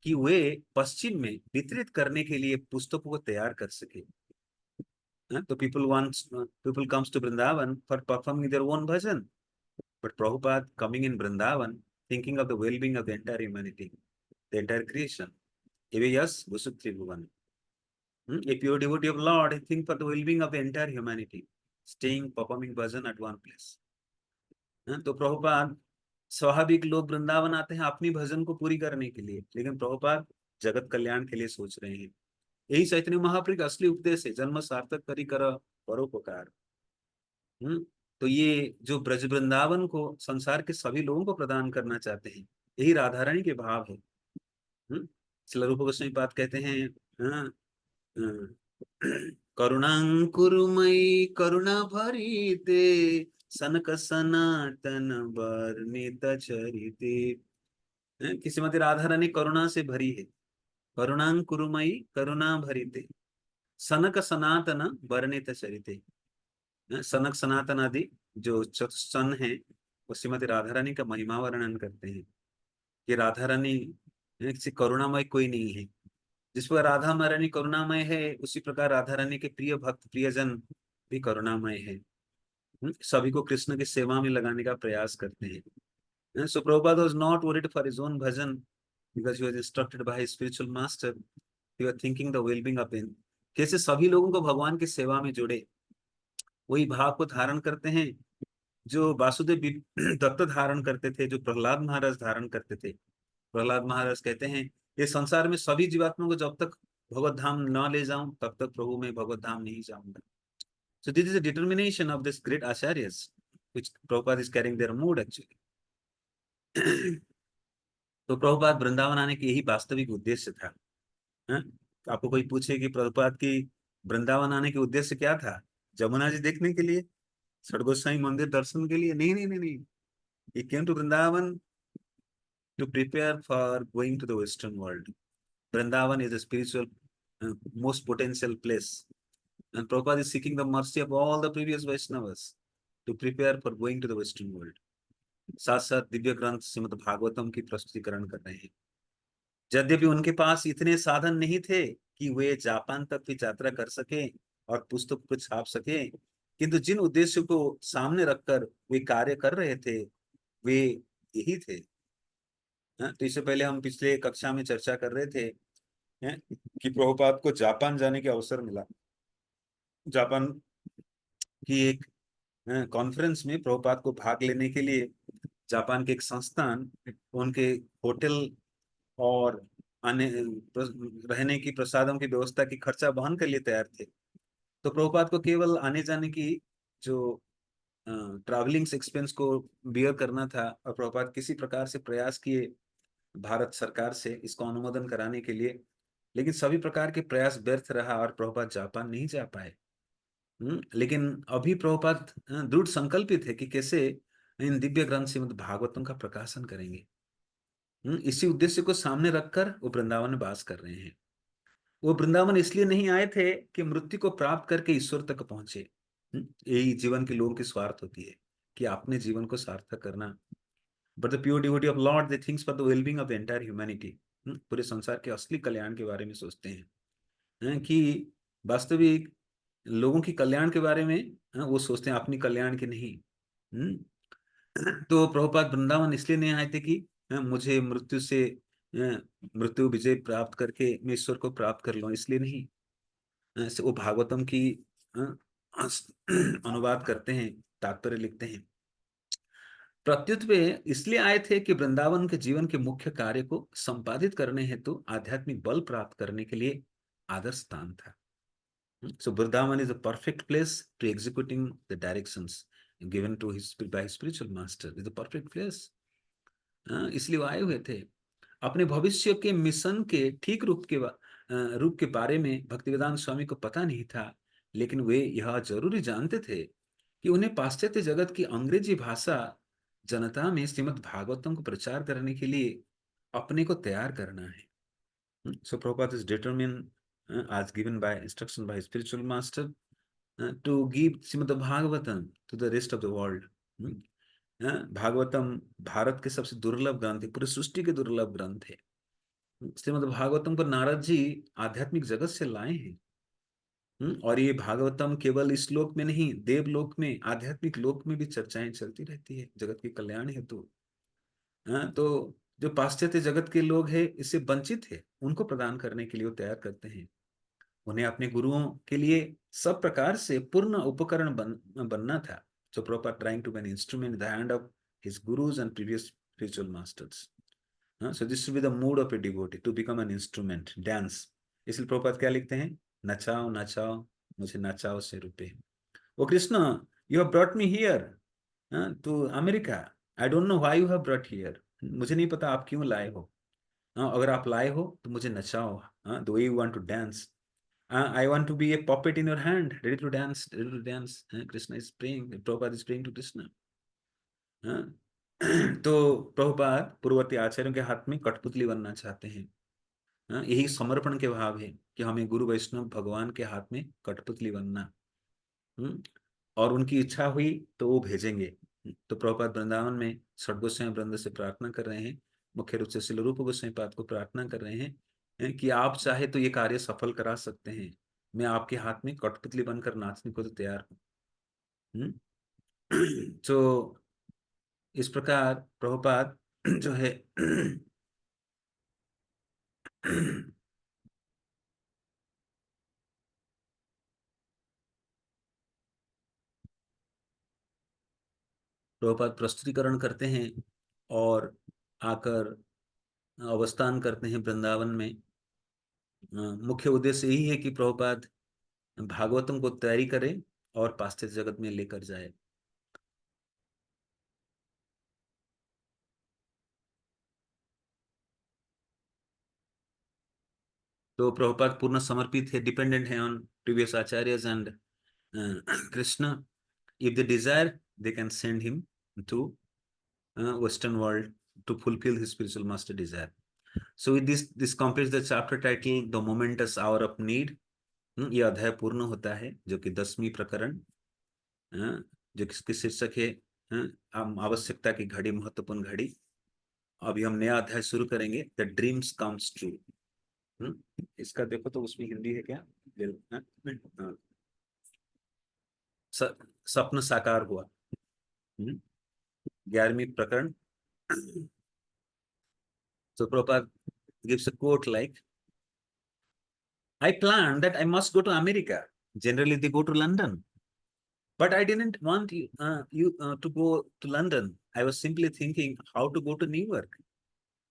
कि वे पश्चिम में वितरित करने के लिए पुस्तकों को तैयार कर सके। तो people comes to Vrindavan for performing their own bhajan, but Prabhupada coming in Vrindavan thinking of the well-being of the entire humanity, the entire creation. Yes, Vasudri Bhuvan. A pure devotee of Lord, I think for the well-being of the entire humanity, staying, performing bhajan at one place। तो प्रभुपाद, स्वाभाविक लोग वृंदावन आते हैं अपनी भजन को पूरी करने के लिए, लेकिन प्रभुपाद जगत कल्याण के लिए सोच रहे हैं। यही चैतन्य महाप्रभु का असली उपदेश है, जन्म सार्थक करी कर परोपकार। तो ये जो ब्रज वृंदावन को संसार के सभी लोगों को प्रदान करना चाहते हैं, यही राधा रानी के भाव है। श्रील रूप गोस्वामी पाद कहते हैं, करुणांकुरुमयी करुणा भरिते सनक सनातन वर्णित चरिते। कि श्रीमती राधा रानी करुणा से भरी है, करुणांकुरुमयी करुणा भरिते सनक सनातन वर्णित चरिते। सनक सनातन आदि जो चतुष्सन है, वो श्रीमती राधा रानी का महिमा वर्णन करते हैं कि राधा रानी से करुणामय कोई नहीं है। जिस प्रकार राधा महारानी करुणामय है, उसी प्रकार राधा रानी के प्रिय भक्त प्रियजन भी करुणामय है। सभी को कृष्ण की सेवा में लगाने का प्रयास करते हैं। सो Prabhupada was not worried for his own bhajan because he was instructed by his spiritual master. He was thinking the well-being of him. कैसे सभी लोगों को भगवान की सेवा में जोड़े, वही भाव को धारण करते हैं जो वासुदेव दत्त धारण करते थे, जो प्रहलाद महाराज धारण करते थे। प्रहलाद महाराज कहते हैं, ये संसार में सभी जीवात्माओं को जब तक भगवत धाम न ले जाऊं तब तक प्रभु मैं भगवत धाम नहीं जाऊंगा। So this is a determination of this great acharyas, which Prabhupada is carrying their mood actually. तो प्रभुपाद वृंदावन आने की यही वास्तविक उद्देश्य था। हाँ? आपको कोई पूछे कि प्रभुपाद की वृंदावन आने के उद्देश्य क्या था? जमुना जी देखने के लिए, सड़गोसाई मंदिर दर्शन के लिए? नहीं नहीं नहीं नहीं। He came to Vrindavan to prepare for going to the Western world. Vrindavan is a spiritual most potential place, and Prabhupada is seeking the mercy of all the previous Vaishnavas to prepare for going to the Western world. साथ साथ दिव्य ग्रंथ श्रीमद् भागवतम की प्रस्तुतिकरण कर रहे हैं। यद्यपि उनके पास इतने साधन नहीं थे कि वे जापान तक की यात्रा कर सके और पुस्तक को छाप सके, किंतु जिन उद्देश्यों को सामने रखकर वे कार्य कर रहे थे वे यही थे। तो इससे पहले हम पिछले कक्षा में चर्चा कर रहे थे कि प्रभुपाद को जापान जाने के अवसर मिला। जापान की एक कॉन्फ्रेंस में प्रभुपाद को भाग लेने के लिए जापान के एक संस्थान उनके होटल और आने रहने की प्रसादों की व्यवस्था की खर्चा वहन के लिए तैयार थे। तो प्रभुपाद को केवल आने जाने की जो ट्रैवलिंग एक्सपेंस को बियर करना था, और प्रभुपाद किसी प्रकार से प्रयास किए भारत सरकार से इसको अनुमोदन कराने के लिए, लेकिन सभी प्रकार के प्रयास व्यर्थ रहा और प्रभुपाद जापान नहीं जा पाए। लेकिन अभी प्रभुपाद दृढ़ संकल्पित है कि कैसे इन दिव्य ग्रंथ श्रीमद् भागवतम का प्रकाशन करेंगे। इसी उद्देश्य को सामने रखकर वो वृंदावन में वास कर रहे हैं। वो वृंदावन इसलिए नहीं आए थे कि मृत्यु को प्राप्त करके ईश्वर तक पहुंचे। यही जीवन के लोगों की स्वार्थ होती है कि अपने जीवन को सार्थक करना। But the pure devotee of Lord they thinks for the wellbeing of the entire humanity. पूरे संसार के असली कल्याण के बारे में सोचते हैं कि वास्तविक लोगों की कल्याण के बारे में वो सोचते हैं, अपनी कल्याण के नहीं। तो प्रभुपाद वृंदावन इसलिए नहीं आए थे कि मुझे मृत्यु से मृत्यु विजय प्राप्त करके मैं ईश्वर को प्राप्त कर लूं, इसलिए नहीं। वो भागवतम की अनुवाद करते हैं, तात्पर्य लिखते हैं। प्रत्युत वे इसलिए आए थे कि वृंदावन के जीवन के मुख्य कार्य को संपादित करने हेतु आध्यात्मिक बल प्राप्त करने के लिए आदर्श स्थान था। So Vrindavan is a perfect place to executing the directions given to his by his spiritual master. Is a perfect place. इसलिए वो आए हुए थे। अपने भविष्य के मिशन के ठीक रूप के बारे में भक्तिवेदांत स्वामी को पता नहीं था, लेकिन वे यह जरूरी जानते थे कि उन्हें पाश्चात्य जगत की अंग्रेजी भाषा जनता में श्रीमद् भागवतम को प्रचार करने के लिए अपने को तैयार करना है। So Prabhupada is determined as given by instruction by his spiritual master to give Srimad Bhagavatam to the rest of the world. Bhagavatam Bharat के सबसे दुर्लभ ग्रंथ है, पूरी सृष्टि के दुर्लभ ग्रंथ है। श्रीमद् भागवतम को नारद जी आध्यात्मिक जगत से लाए हैं। और ये भागवतम केवल इस लोक में नहीं, देवलोक में, आध्यात्मिक लोक में भी चर्चाएं चलती रहती है जगत के कल्याण हेतु। तो जो पाश्चात्य जगत के लोग हैं इससे वंचित है, उनको प्रदान करने के लिए वो तैयार करते हैं। उन्हें अपने गुरुओं के लिए सब प्रकार से पूर्ण उपकरण बनना था। So Prabhupada trying to be an instrument in the hand of his gurus and previous spiritual masters. So this should be the mood of a devotee, to become an instrument, dance. इसलिए प्रभुपाद क्या लिखते हैं? नचाओ नचाओ मुझे नचाओ से रूपे। ओ Krishna, you have brought me here to America. I don't know why you have brought here. मुझे नहीं पता आप क्यों लाए हो। अगर आप लाए हो तो मुझे नचाओ, the way you want to dance. I want to be a puppet in your hand, ready to dance, ready to dance. Krishna is praying, Prabhupada is praying to Krishna. तो प्रभुपाद पूर्ववर्ती आचार्यों के हाथ में कठपुतली बनना चाहते हैं। यही समर्पण के भाव है कि हमें गुरु वैष्णव भगवान के हाथ में कठपुतली बनना। और उनकी इच्छा हुई तो वो भेजेंगे। तो प्रभुपाद वृंदावन में षट गोसाई वृंद से प्रार्थना कर रहे हैं, मुख्य रूप से श्रील रूप गोसाई पाद को प्रार्थना कर रहे हैं कि आप चाहे तो ये कार्य सफल करा सकते हैं, मैं आपके हाथ में कठपुतली बनकर नाचने को तो तैयार हूँ। तो इस प्रकार प्रभुपाद जो है प्रभुपाद प्रस्तुतिकरण करते हैं और आकर अवस्थान करते हैं वृंदावन में। मुख्य उद्देश्य यही है कि प्रभुपाद भागवतम को तैयारी करें और पाश्चात्य जगत में लेकर जाए। तो प्रभुपाद पूर्ण समर्पित है, डिपेंडेंट है on previous acharyas and Krishna. If they desire they can send him to western world to fulfill his spiritual master desire. So with this completes the chapter title the momentous hour of need. यह अध्याय पूर्ण होता है, जो कि 10वीं प्रकरण, जो किसकी शीर्षक है आवश्यकता की घड़ी, महत्वपूर्ण घड़ी। अभी हम नया अध्याय शुरू करेंगे, द ड्रीम्स कम्स ट्रू। इसका देखो तो उसमें हिंदी है क्या? हाँ। स्वप्न साकार हुआ। 11वीं प्रकरण। So Prabhupada gives a quote like, I planned that I must go to America. Generally, they go to London. But I didn't want you to go to London. I was simply thinking how to go to New York.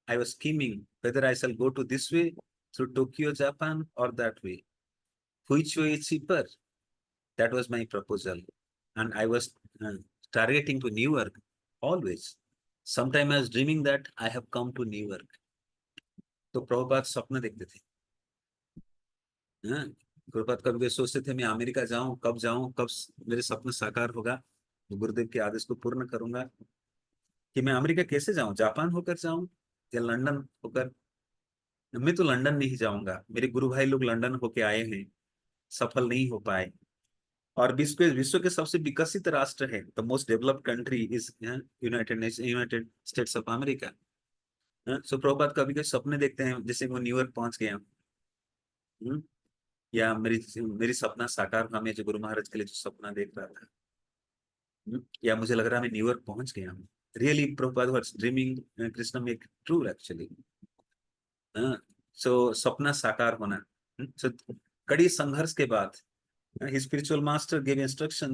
I was scheming whether I shall go to this way through Tokyo, Japan, or that way. Which way is cheaper? That was my proposal. And I was targeting to New York always. Sometime I was dreaming that I have come to New York. तो प्रभुपाद स्वप्न देखते थे। प्रभुपाद कभी सोचते थे मैं America जाऊं, कब मेरे सपना साकार होगा, गुरुदेव के आदेश को पूर्ण करूंगा। कि मैं अमेरिका कैसे जाऊं, जापान होकर जाऊं या लंदन होकर? मैं तो लंदन नहीं जाऊंगा, मेरे गुरु भाई लोग लंदन होके आए हैं, सफल नहीं हो पाए। और विश्व के सबसे विकसित राष्ट्र है, the most developed country is United States of America. So Prabhupada कभी कभी सपने देखते हैं जैसे वो न्यूयॉर्क पहुंच गया। या मेरी सपना साकार हुआ, मैं जो गुरु महाराज के लिए जो सपना देख रहा था। या मुझे लग रहा है मैं न्यूयॉर्क पहुंच गया हूँ। Really Prabhupada was dreaming Krishna make true actually. So सपना साकार होना। सो कड़ी संघर्ष के बाद his spiritual master gave instruction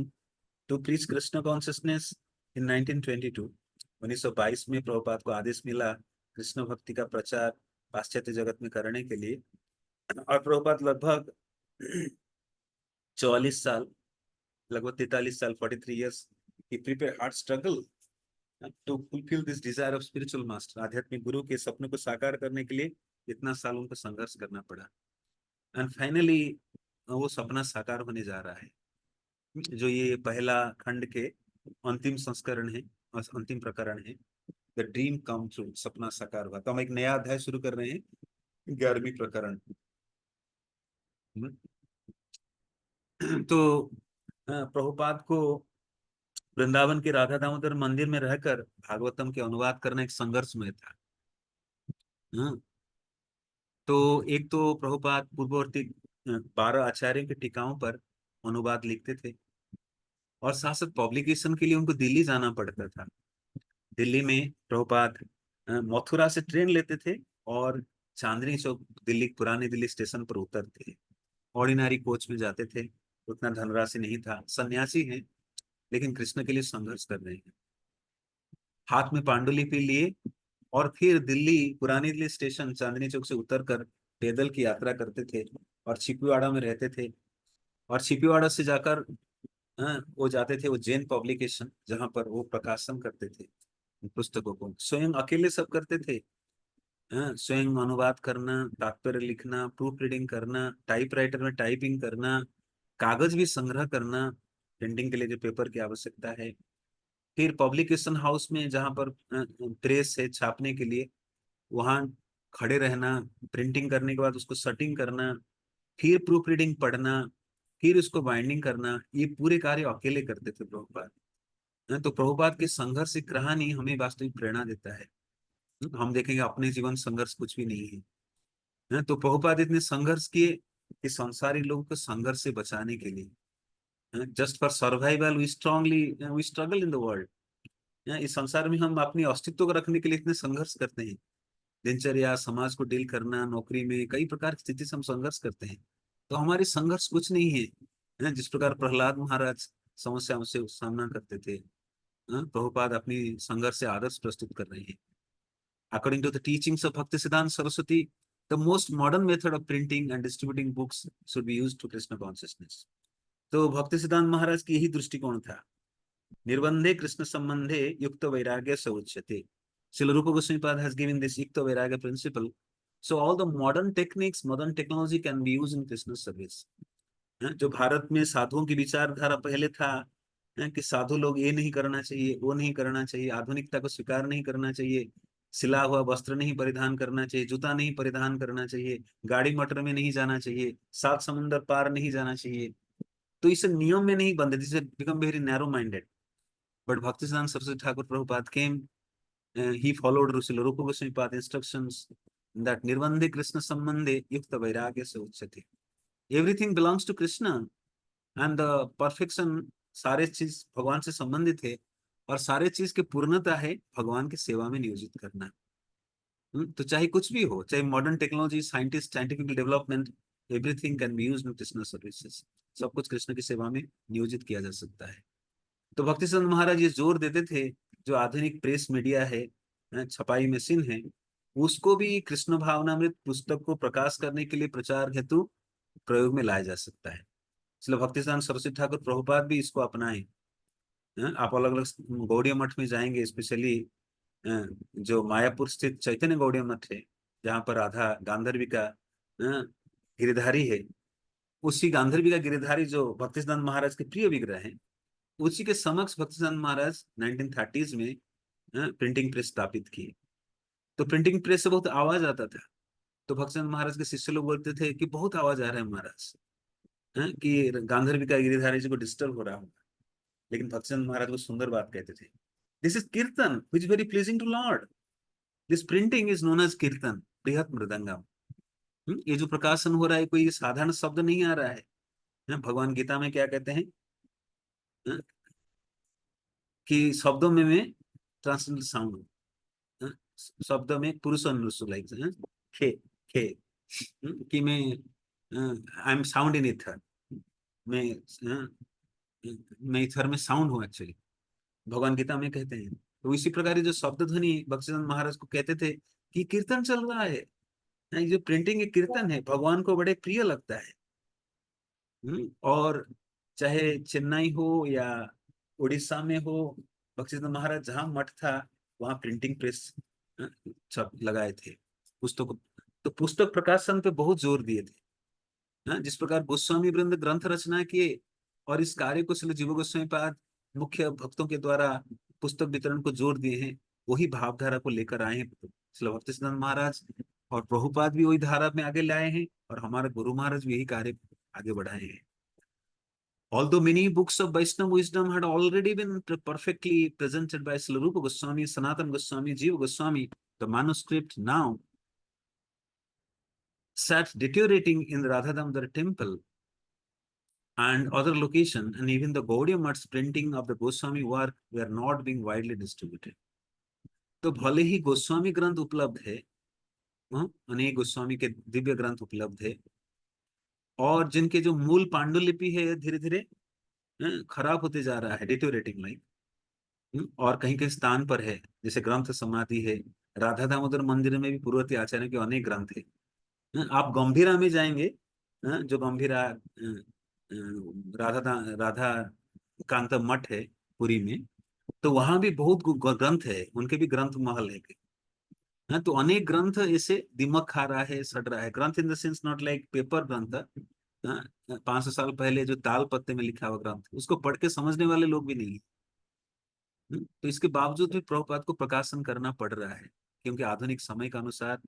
to preach Krishna consciousness in 1922। 1922 में प्रभुपाद को आदेश मिला कृष्ण भक्ति का प्रचार पाश्चात्य जगत में करने के लिए। और प्रभुपाद लगभग 44 साल, लगभग 43 साल, 43 years, he prepared hard struggle to fulfill this desire of spiritual master। आध्यात्मिक गुरु के सपने को साकार करने के लिए इतना साल उनको संघर्ष करना पड़ा। एंड फाइनली वो सपना साकार होने जा रहा है, जो ये पहला खंड के अंतिम संस्करण है, अंतिम प्रकरण है, द ड्रीम कम ट्रू, सपना साकार हुआ। तो हम एक नया अध्याय शुरू कर रहे हैं, 11वीं प्रकरण। तो प्रभुपाद को वृंदावन के राधा दामोदर मंदिर में रहकर भागवतम के अनुवाद करना एक संघर्षमय था। तो एक तो प्रभुपाद पूर्ववर्ती 12 आचार्यों के टीकाओं पर अनुवाद लिखते थे, और साथ साथ पब्लिकेशन के लिए उनको दिल्ली जाना पड़ता था। दिल्ली में प्रभुपाद मथुरा से ट्रेन लेते थे और चांदनी चौक दिल्ली, पुरानी दिल्ली स्टेशन पर उतरते थे। ऑर्डिनरी कोच में जाते थे, उतना धनराशि नहीं था, सन्यासी हैं लेकिन कृष्ण के लिए संघर्ष कर रहे हैं। हाथ में पांडुलिपि लिए और फिर दिल्ली, पुरानी दिल्ली स्टेशन चांदनी चौक से उतरकर पैदल की यात्रा करते थे और छिपीवाड़ा में रहते थे। और छिपीवाड़ा से जाकर वो जाते थे वो जैन पब्लिकेशन, जहां पर वो प्रकाशन करते थे पुस्तकों को। स्वयं अकेले सब करते थे, स्वयं अनुवाद करना, तात्पर्य लिखना, प्रूफ रीडिंग करना, टाइपराइटर में टाइपिंग करना, कागज भी संग्रह करना, प्रिंटिंग के लिए जो पेपर की आवश्यकता है। फिर पब्लिकेशन हाउस में जहां पर प्रेस है छापने के लिए, वहां खड़े रहना, प्रिंटिंग करने के बाद उसको सेटिंग करना, फिर प्रूफ रीडिंग पढ़ना, फिर उसको बाइंडिंग करना, ये पूरे कार्य अकेले करते थे प्रभुपाद। तो प्रभुपाद की संघर्ष की कहानी हमें वास्तविक प्रेरणा देता है। हम देखेंगे अपने जीवन संघर्ष कुछ भी नहीं है, तो प्रभुपाद इतने संघर्ष किए कि संसारी लोगों को संघर्ष से बचाने के लिए, just for survival we struggle in the world. इस संसार में हम अपनी अस्तित्व को रखने के लिए इतने संघर्ष करते हैं। दिनचर्या, समाज को डील करना, नौकरी में कई प्रकार की स्थिति से हम संघर्ष करते हैं। तो हमारी संघर्ष कुछ नहीं है, जिस प्रकार प्रहलाद महाराज समस्याओं से सामना करते थे, प्रभुपाद अपनी संघर्ष से आदर्श प्रस्तुत कर रहे हैं। According to the teachings of Bhaktisiddhanta Saraswati, the most modern method of printing and distributing books should be used to Krishna consciousness. तो भक्तिसिद्धांत महाराज की यही दृष्टिकोण था। निर्बंधे कृष्ण संबंधे युक्त वैराग्य स उच्यते। Srila Rupa Goswami Pad has given this Yukta Vairagya principle. So all the modern techniques, modern technology can be used in Krishna service. जो भारत में साधुओं की विचारधारा पहले था, कि साधु लोग ये नहीं करना चाहिए, वो नहीं करना चाहिए, आधुनिकता को स्वीकार नहीं करना चाहिए, सिला हुआ वस्त्र नहीं परिधान करना चाहिए, जूता नहीं परिधान करना चाहिए, गाड़ी मोटर में नहीं जाना चाहिए, सात समुद्र पार नहीं जाना चाहिए, तो इसे नियम में नहीं बंधे, this become very narrow minded. But Bhaktisiddhanta Saraswati Thakur Prabhupada came, he followed Srila Rupa Goswami Pad instructions that nirvande Krishna sambandhe yukta vairagya se uchyate. Everything belongs to Krishna and the perfection, सारे चीज भगवान से संबंधित है और सारे चीज की पूर्णता है भगवान की सेवा में नियोजित करना। तो चाहे कुछ भी हो, चाहे modern technology, scientist, scientific development, everything can be used in Krishna services. सब कुछ कृष्ण की सेवा में नियोजित किया जा सकता है। तो भक्तिसिद्धांत महाराज ये जोर देते थे, जो आधुनिक प्रेस मीडिया है, छपाई मशीन है, उसको भी कृष्ण भावनामृत पुस्तक को प्रकाश करने के लिए प्रचार हेतु प्रयोग में लाया जा सकता है। इसलिए भक्तिसिद्धांत सरस्वती ठाकुर प्रभुपाद भी इसको अपनाए। आप अलग अलग गौड़ीय मठ में जाएंगे, स्पेशली जो मायापुर स्थित चैतन्य गौड़ीय मठ है, जहाँ पर राधा गांधर्वी का गिरिधारी है, उसी गांधर्वी का गिरिधारी जो भक्तिसिद्धांत महाराज के प्रिय विग्रह है, उसी के समक्ष भक्तिसिद्धांत महाराज 1930s में प्रिंटिंग प्रेस स्थापित किए। तो प्रिंटिंग प्रेस से बहुत आवाज आता था, तो भक्तिसिद्धांत महाराज के शिष्य लोग बोलते थे कि बहुत आवाज आ रहा है महाराज, कि गांधर्वी का गिरिधारी जी को डिस्टर्ब हो रहा होगा। लेकिन भक्तिसिद्धांत महाराज को सुंदर बात कहते थे, this is kirtan which is very pleasing to lord, this printing is known as kirtan Brihat mridangam. ये जो प्रकाशन हो रहा है, कोई साधारण शब्द नहीं आ रहा है। भगवान गीता में क्या कहते हैं, कि शब्दों में मैं ट्रांसलेट साउंड, शब्द में पुरुष अनुसु लाइक खे खे, कि मैं I am sound in ether, मैं इथर में साउंड हूँ एक्चुअली, भगवान गीता में कहते हैं। तो इसी प्रकार जो शब्द ध्वनि भक्तिसिद्धांत महाराज को कहते थे कि कीर्तन चल रहा है, ये जो प्रिंटिंग कीर्तन है, भगवान को बड़े प्रिय लगता है। और चाहे चेन्नई हो या उड़ीसा में हो, भक्तिसिद्धांत महाराज जहाँ मठ था वहाँ प्रिंटिंग प्रेस छप लगाए थे पुस्तक, तो पुस्तक प्रकाशन पे बहुत जोर दिए थे। जिस प्रकार गोस्वामी वृंद ग्रंथ रचना किए और इस कार्य को श्री जीव गोस्वामी पाद मुख्य भक्तों के द्वारा पुस्तक वितरण को जोर दिए हैं, वही भावधारा को लेकर आए हैं श्री भक्तिसिद्धांत महाराज, और प्रभुपाद भी वही धारा में आगे लाए हैं, और हमारे गुरु महाराज भी यही कार्य आगे बढ़ाए हैं। Although many books of Vaishnava wisdom had already been perfectly presented by Srila Rupa Goswami, Sanatana Goswami, Jiva Goswami, the manuscript now sat deteriorating in the Radha Damodar temple and other location, and even the Gaudiya Math's printing of the Goswami work were not being widely distributed. तो भले ही गोस्वामी ग्रंथ उपलब्ध है, अनेक गोस्वामी के दिव्य ग्रंथ उपलब्ध है, और जिनके जो मूल पांडुलिपि है धीरे धीरे खराब होते जा रहा है, डिटोरेटिंग लाइक, और कहीं कहीं स्थान पर है, जैसे ग्रंथ समाधि है। राधा दामोदर मंदिर में भी पूर्ववर्ती आचार्य के अनेक ग्रंथ है। आप गंभीरा में जाएंगे, जो गंभीरा राधा कांत मठ है पुरी में, तो वहां भी बहुत ग्रंथ है, उनके भी ग्रंथ महल है। तो अनेक ग्रंथ ऐसे दिमक खा रहा है, सड़ रहा है। ग्रंथ in the sense not like paper ग्रंथ, 500 साल पहले जो ताल पत्ते में लिखा हुआ ग्रंथ, उसको पढ़ के समझने वाले लोग भी नहीं है। तो इसके बावजूद भी प्रभुपाद को प्रकाशन करना पड़ रहा है, क्योंकि आधुनिक समय के अनुसार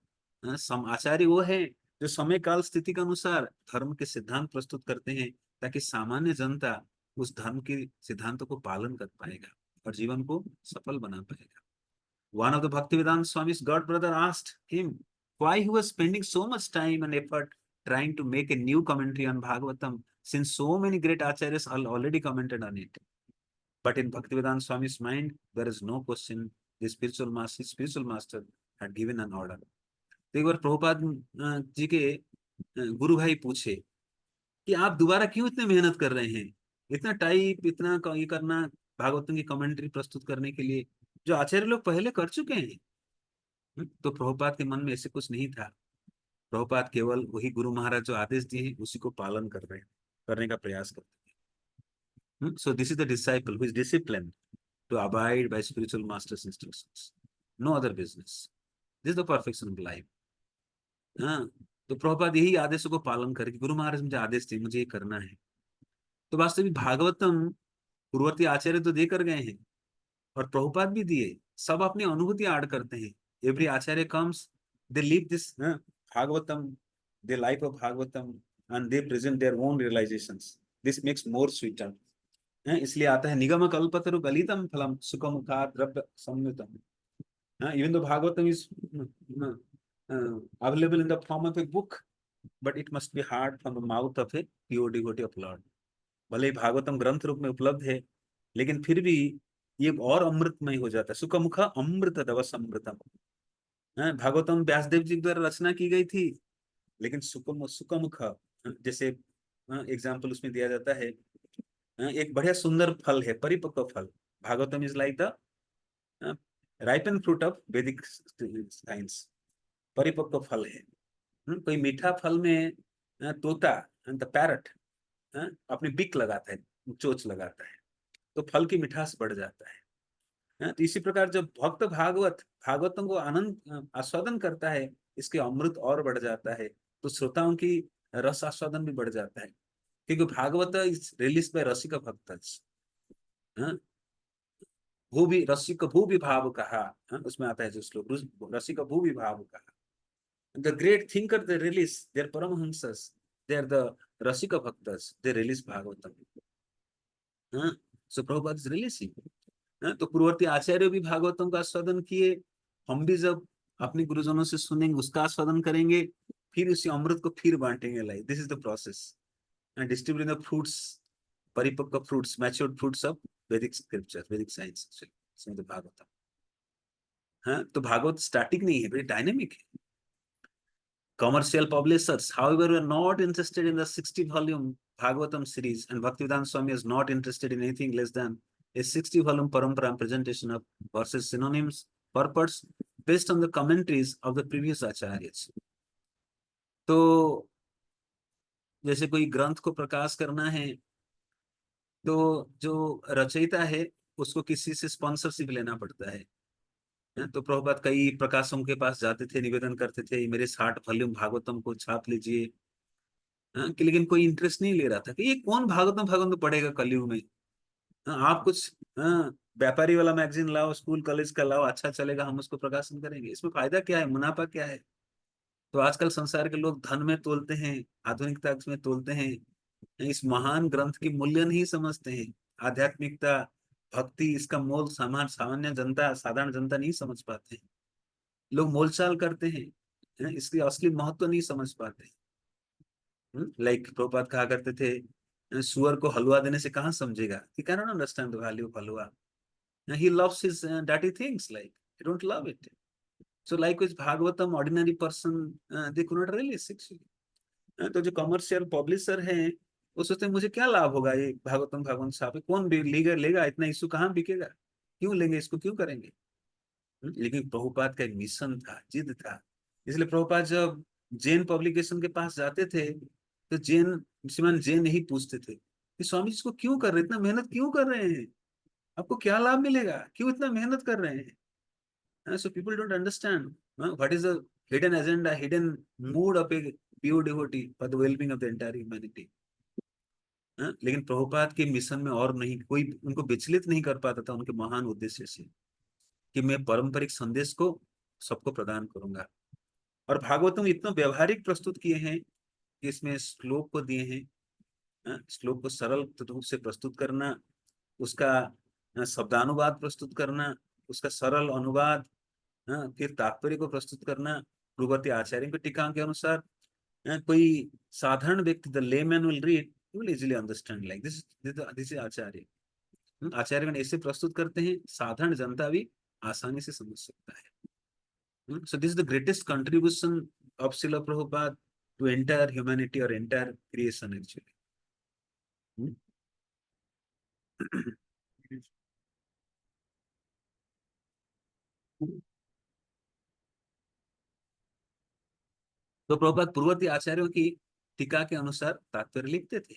आचार्य वो है जो समय काल स्थिति के अनुसार धर्म के सिद्धांत प्रस्तुत करते हैं, ताकि सामान्य जनता उस धर्म के सिद्धांतों को पालन कर पाएगा और जीवन को सफल बना पाएगा। One of the Bhaktivedanta Swami's god brother asked him why he was spending so much time and effort trying to make a new commentary on Bhagavatam, since so many great acharyas already commented on it. But in Bhaktivedanta Swami's mind, there is no question. The spiritual master had given an order. तो एक बार प्रभुपाद जी के गुरु भाई पूछे कि आप दोबारा क्यों इतने मेहनत कर रहे हैं, इतना टाइप, इतना ये करना भागवतम की कमेंट्री प्रस्तुत करने के लिए, जो आचार्य लोग पहले कर चुके हैं। तो प्रभुपाद के मन में ऐसे कुछ नहीं था। प्रभुपाद केवल वही गुरु महाराज जो आदेश दिए हैं उसी को पालन कर रहे हैं, करने का प्रयास करते हैं। So this is the disciple who is disciplined to abide by spiritual masters instructions, no other business, this is the perfection of life. हाँ, तो प्रभुपाद यही आदेशों को पालन करके, गुरु महाराज मुझे आदेश दिए, मुझे ये करना है। तो वास्तविक भागवतम पूर्ववर्ती आचार्य तो देकर गए हैं और प्रभुपाद भी दिए, सब अपनी अनुभूति ऐड करते हैं। Every Acharya comes, they live this Bhagavatam, day life of Bhagavatam, and they present their own realisations. This makes more sweeter. इसलिए आता है निगम कल्पतरु गलितम फलम सुखमुखात् द्रव्य संयुतम। Even though Bhagavatam is available in the form of a book, but it must be heard from the mouth of a pure devotee of Lord. भले ही भागवतम ग्रंथ रूप में उपलब्ध है, लेकिन फिर भी ये और अमृतमय हो जाता है। सुखमुख अमृत दवस अमृतम। भागवतम व्यासदेव जी द्वारा रचना की गई थी, लेकिन सुखमुख, जैसे एग्जाम्पल उसमें दिया जाता है, एक बढ़िया सुंदर फल है, परिपक्व फल। Bhagavatam is like the ripen fruit of वैदिक साइंस, परिपक्व फल है। कोई मीठा फल में तोता, द पैरट, अपनी बिक लगाता है, चोंच लगाता है, तो फल की मिठास बढ़ जाता है। तो इसी प्रकार जब भक्त भागवतम को आनंद आस्वादन करता है, इसके अमृत और बढ़ जाता है, तो श्रोताओं की रस आस्वादन भी बढ़ जाता है, क्योंकि भागवत इज रिलीज बाय रसिक भक्तस। भू भी रसिक भू विभाव कहा, उसमें आता है जो श्लोक, रसिक भू विभाव कहा। The great thinker they release, they're Paramahamsas, they're the Rasika Bhaktas, they release Bhagavatam. So Prabhupada is releasing. तो पूर्ववर्ती आचार्य भी भागवतम का आस्वादन किए, हम भी जब अपने गुरुजनों से सुनेंगे उसका आस्वादन करेंगे, फिर उसी अमृत को फिर बांटेंगे। Like this is the process, and distributing the fruits, परिपक्व फ्रूट्स, मैच्योर्ड फ्रूट्स ऑफ वैदिक स्क्रिप्चर, वैदिक साइंस, भागवतम। हाँ, तो भागवत स्टैटिक नहीं है, बड़ी डायनेमिक है। Commercial publishers, however, were not interested in the 60-volume Bhagavatam series, and Bhaktivedanta Swami is not interested in anything less than a 60-volume parampara presentation of verses, synonyms, purports based on the commentaries of the previous acharyas. तो जैसे कोई ग्रंथ को प्रकाश करना है, तो जो रचयिता है उसको किसी से स्पॉन्सरशिप लेना पड़ता है। तो प्रभुपाद कई प्रकाशकों के पास जाते थे, निवेदन करते थे मेरे 60 वॉल्यूम भागवतम को छाप लीजिए, कि लेकिन कोई इंटरेस्ट नहीं ले रहा था कि ये कौन भागवतम पढ़ेगा कलयुग में। आप कुछ व्यापारी वाला मैगजीन लाओ, स्कूल कॉलेज का लाओ, अच्छा चलेगा, हम उसको प्रकाशन करेंगे, इसमें फायदा क्या है, मुनाफा क्या है। तो आजकल संसार के लोग धन में तोलते हैं, आधुनिकता में तोलते हैं, इस महान ग्रंथ की मूल्य नहीं समझते हैं। आध्यात्मिकता, भक्ति, इसका मोल सामान्य जनता, साधारण जनता नहीं समझ पाते हैं। लोग मोलचाल करते हैं, इसकी असली महत्व नहीं समझ पाते। लाइक प्रभुपाद कहा करते थे, सुअर को हलवा देने से कहाँ समझेगा, he cannot understand the value of halwa. He loves his dirty things, like he don't love it. So likewise Bhagavatam, ordinary person they could not release actually. तो जो कमर्शियल पब्लिशर हैं वो सोचते हैं मुझे क्या लाभ होगा, ये भागवतम छाप कौन भी लेगा, इतना इशू कहाँ बिकेगा, क्यों लेंगे इसको, क्यों करेंगे। लेकिन प्रभुपाद का एक मिशन था, जिद था। इसलिए प्रभुपाद जब जैन पब्लिकेशन के पास जाते थे तो श्रीमान जैन यही पूछते थे कि स्वामी जी इसको क्यों कर रहे हैं, इतना मेहनत क्यों कर रहे हैं, आपको क्या लाभ मिलेगा, क्यों इतना मेहनत कर रहे हैं। So people don't understand what is the hidden agenda, hidden mood off a pure devotee for the wellbeing of the entire humanity. लेकिन प्रभुपाद के मिशन में और नहीं कोई उनको विचलित नहीं कर पाता था उनके महान उद्देश्य से, कि मैं पारंपरिक संदेश को सबको प्रदान करूंगा। और भागवतम इतना व्यवहारिक प्रस्तुत किए हैं कि इसमें श्लोक को दिए हैं, श्लोक को सरल रूप से प्रस्तुत करना, उसका शब्दानुवाद प्रस्तुत करना, उसका सरल अनुवाद, फिर तात्पर्य को प्रस्तुत करना, प्रभुपति आचार्य की टीका के अनुसार कोई साधारण व्यक्ति, the layman will read, will easily understand like this this is acharya. आचार्यगण ऐसे प्रस्तुत करते हैं, साधारण जनता भी आसानी से समझ सकता है। So this is the greatest contribution of Srila Prabhupada to entire humanity और एंटायर क्रिएशन एक्चुअली। तो प्रभुपाद पूर्ववर्ती आचार्यों की टीका के अनुसार तात्पर्य लिखते थे,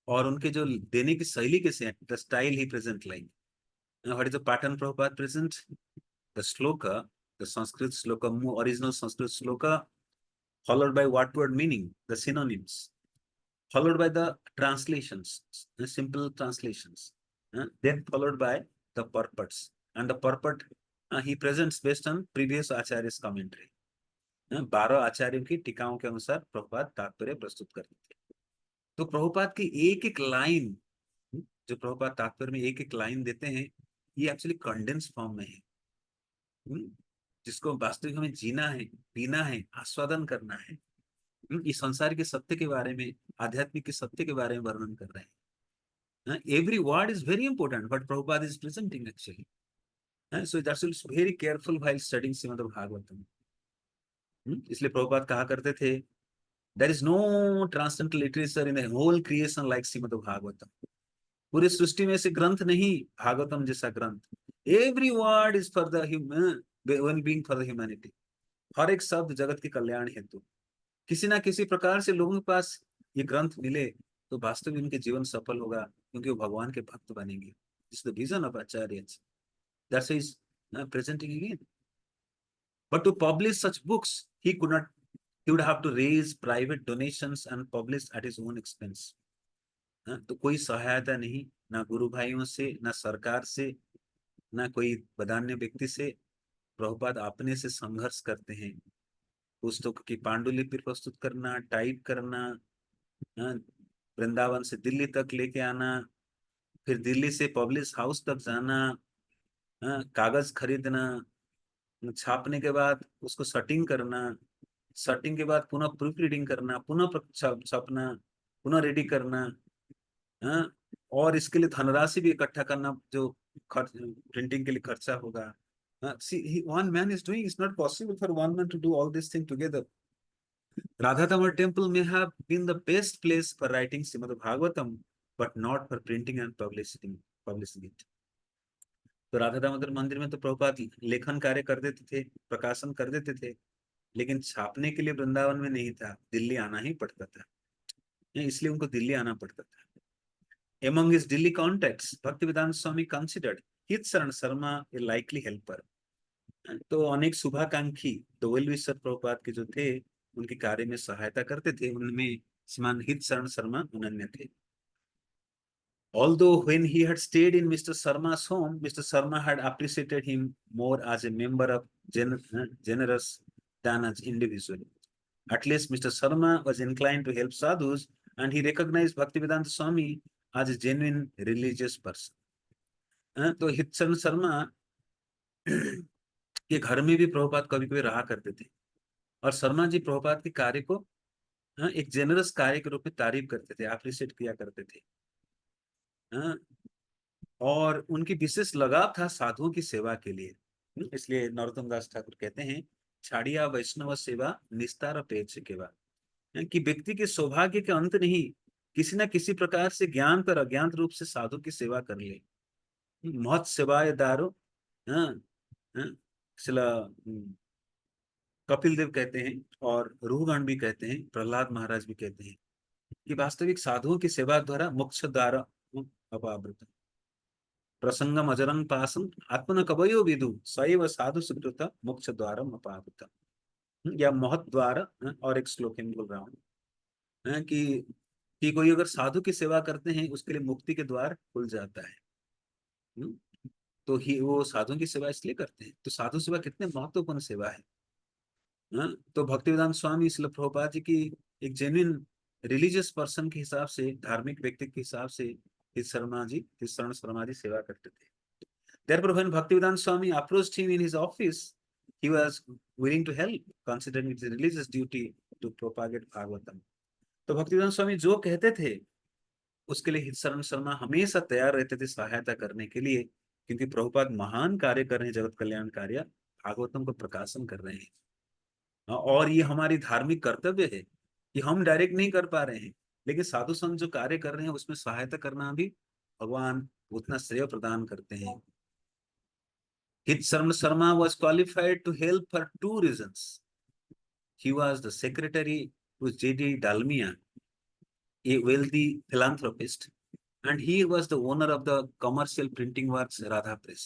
और उनके जो देने की शैली कैसे, the style he present like, what is the pattern Prabhupada present, the shloka, the Sanskrit shloka, original Sanskrit shloka, followed by what word meaning, the synonyms, followed by the translations, the simple translations, then followed by the purports, and the purport he presents based on previous acharya's commentary। 12 आचार्यों की टीकाओं के अनुसार प्रभुपाद तात्पर्य प्रस्तुत करते थे। तो प्रभुपाद की एक एक लाइन, जो प्रभुपाद तात्पर्य में एक एक लाइन देते हैं, ये एक्चुअली कंडेंस फॉर्म में है, जिसको वास्तविक में जीना है, पीना है, आस्वादन करना है। इस संसार के सत्य के बारे में, आध्यात्मिक के सत्य के बारे में वर्णन कर रहे हैं। Every word is very important but Prabhupada is presenting actually, so that's very careful while studying Shrimad Bhagavatam. इसलिए प्रभुपाद कहा करते थे, there is no transcendental literature in the whole creation like Shrimad Bhagavatam. पूरी सृष्टि में से ग्रंथ नहीं भागवतम जैसा ग्रंथ। Every word is for the human well being, for the humanity. हर एक शब्द जगत के कल्याण हेतु। किसी ना किसी प्रकार से लोगों के पास ये ग्रंथ मिले तो वास्तव में उनके जीवन सफल होगा, क्योंकि वो भगवान के भक्त बनेंगे। This the vision of acharya, that's is presenting again. But to publish such books he could not, he would have to raise private donations and publish at his own expense। तो कोई सहायता नहीं, ना गुरु भाइयों से, ना सरकार से, ना कोई बदान्य व्यक्ति से। प्रभुपाद अपने से संघर्ष करते हैं, पुस्तक की पांडुलिपि प्रस्तुत करना, टाइप करना, वृंदावन से दिल्ली तक लेके आना, फिर दिल्ली से पब्लिश हाउस तक जाना, कागज खरीदना, छापने के बाद उसको सेटिंग करना, सेटिंग के बाद पुनः प्रूफ रीडिंग करना, पुनः छापना, पुनः रेडी करना, और इसके लिए धनराशि भी इकट्ठा करना, जो प्रिंटिंग के लिए खर्चा होगा। See, one man is doing, it's not possible for one man to do all these things together। Radha Damodar temple may have been the best place for writing Srimad Bhagavatam, but not for printing and publishing it। तो राधा दामोदर मंदिर में तो प्रभुपाद लेखन कार्य कर देते थे, प्रकाशन कर देते थे, लेकिन छापने के लिए वृंदावन में नहीं था, दिल्ली आना ही पड़ता था, इसलिए उनको दिल्ली आना पड़ता था। Among his Delhi contacts, Bhaktivedanta Swami considered Hit Saran Sharma a likely helper। तो अनेक शुभाकांक्षी, तो वेल विशर प्रभुपाद के जो थे, उनके कार्य में सहायता करते थे, उनमें श्रीमान हित शरण शर्मा अनन्य थे। Although when he had stayed in Mr. Sharma's home, Mr. Sharma had appreciated him more as a member of generous than as individual। At least Mr. Sharma was inclined to help sadhus, and he recognized Bhaktivedanta Swami as a genuine religious person। तो हित शरण शर्मा के घर में भी प्रभुपाद कभी कभी रहा करते थे, और शर्मा जी प्रभुपाद के कार्य को एक जेनरस कार्य के रूप में तारीफ करते थे, अप्रिशिएट किया करते थे। और उनकी विशेष लगाव था साधुओं की सेवा के लिए। इसलिए नरोत्तम दास ठाकुर कहते हैं, छाड़िया वैष्णव सेवा निस्तार पेच केवा, कि व्यक्ति के सौभाग्य के अंत नहीं, किसी न किसी प्रकार से ज्ञान पर अज्ञात रूप से साधु की सेवा कर ले। महत सेवाय दारो, कपिल देव कहते हैं, और रूहगण भी कहते हैं, प्रहलाद महाराज भी कहते हैं, कि वास्तविक साधुओं की सेवा द्वारा मोक्ष द्वार अपावृत। प्रसंगम अजरंग पासम आत्मन कवयो विदु सैव साधु सुकृत मोक्ष द्वारम अपावृत। या महत द्वार, और एक श्लोक में बोल रहा हूँ, कि कोई अगर साधु की सेवा करते हैं, उसके लिए मुक्ति के द्वार खुल जाता है। तो ही वो साधु की सेवा इसलिए करते हैं। तो साधु सेवा कितने महत्वपूर्ण सेवा है। तो भक्तिवेदांत स्वामी इसलिए प्रभुपाद जी की एक जेन्युइन रिलीजियस पर्सन के हिसाब से, धार्मिक व्यक्ति के हिसाब से हित शरण शर्मा जी सेवा करते थे। Therefore, when Bhaktivedanta Swami approached him in his office he was willing to help, considering it's a religious duty to propagate Bhagavatam. तो भक्तिवेदांत स्वामी जो कहते थे उसके लिए हितशरण शर्मा हमेशा तैयार रहते थे सहायता करने के लिए, क्योंकि प्रभुपाद महान कार्य कर रहे हैं, जगत कल्याण कार्य, भागवतम को प्रकाशन कर रहे हैं। और ये हमारी धार्मिक कर्तव्य है कि हम डायरेक्ट नहीं कर पा रहे हैं, लेकिन साधु संत जो कार्य कर रहे हैं उसमें सहायता करना भी भगवान उतना श्रेय प्रदान करते हैं। हितशरण Sharma was qualified to help for two reasons. He was the secretary to J.D. Dalmia, a wealthy philanthropist, and he was the owner of the commercial printing works Radha Press.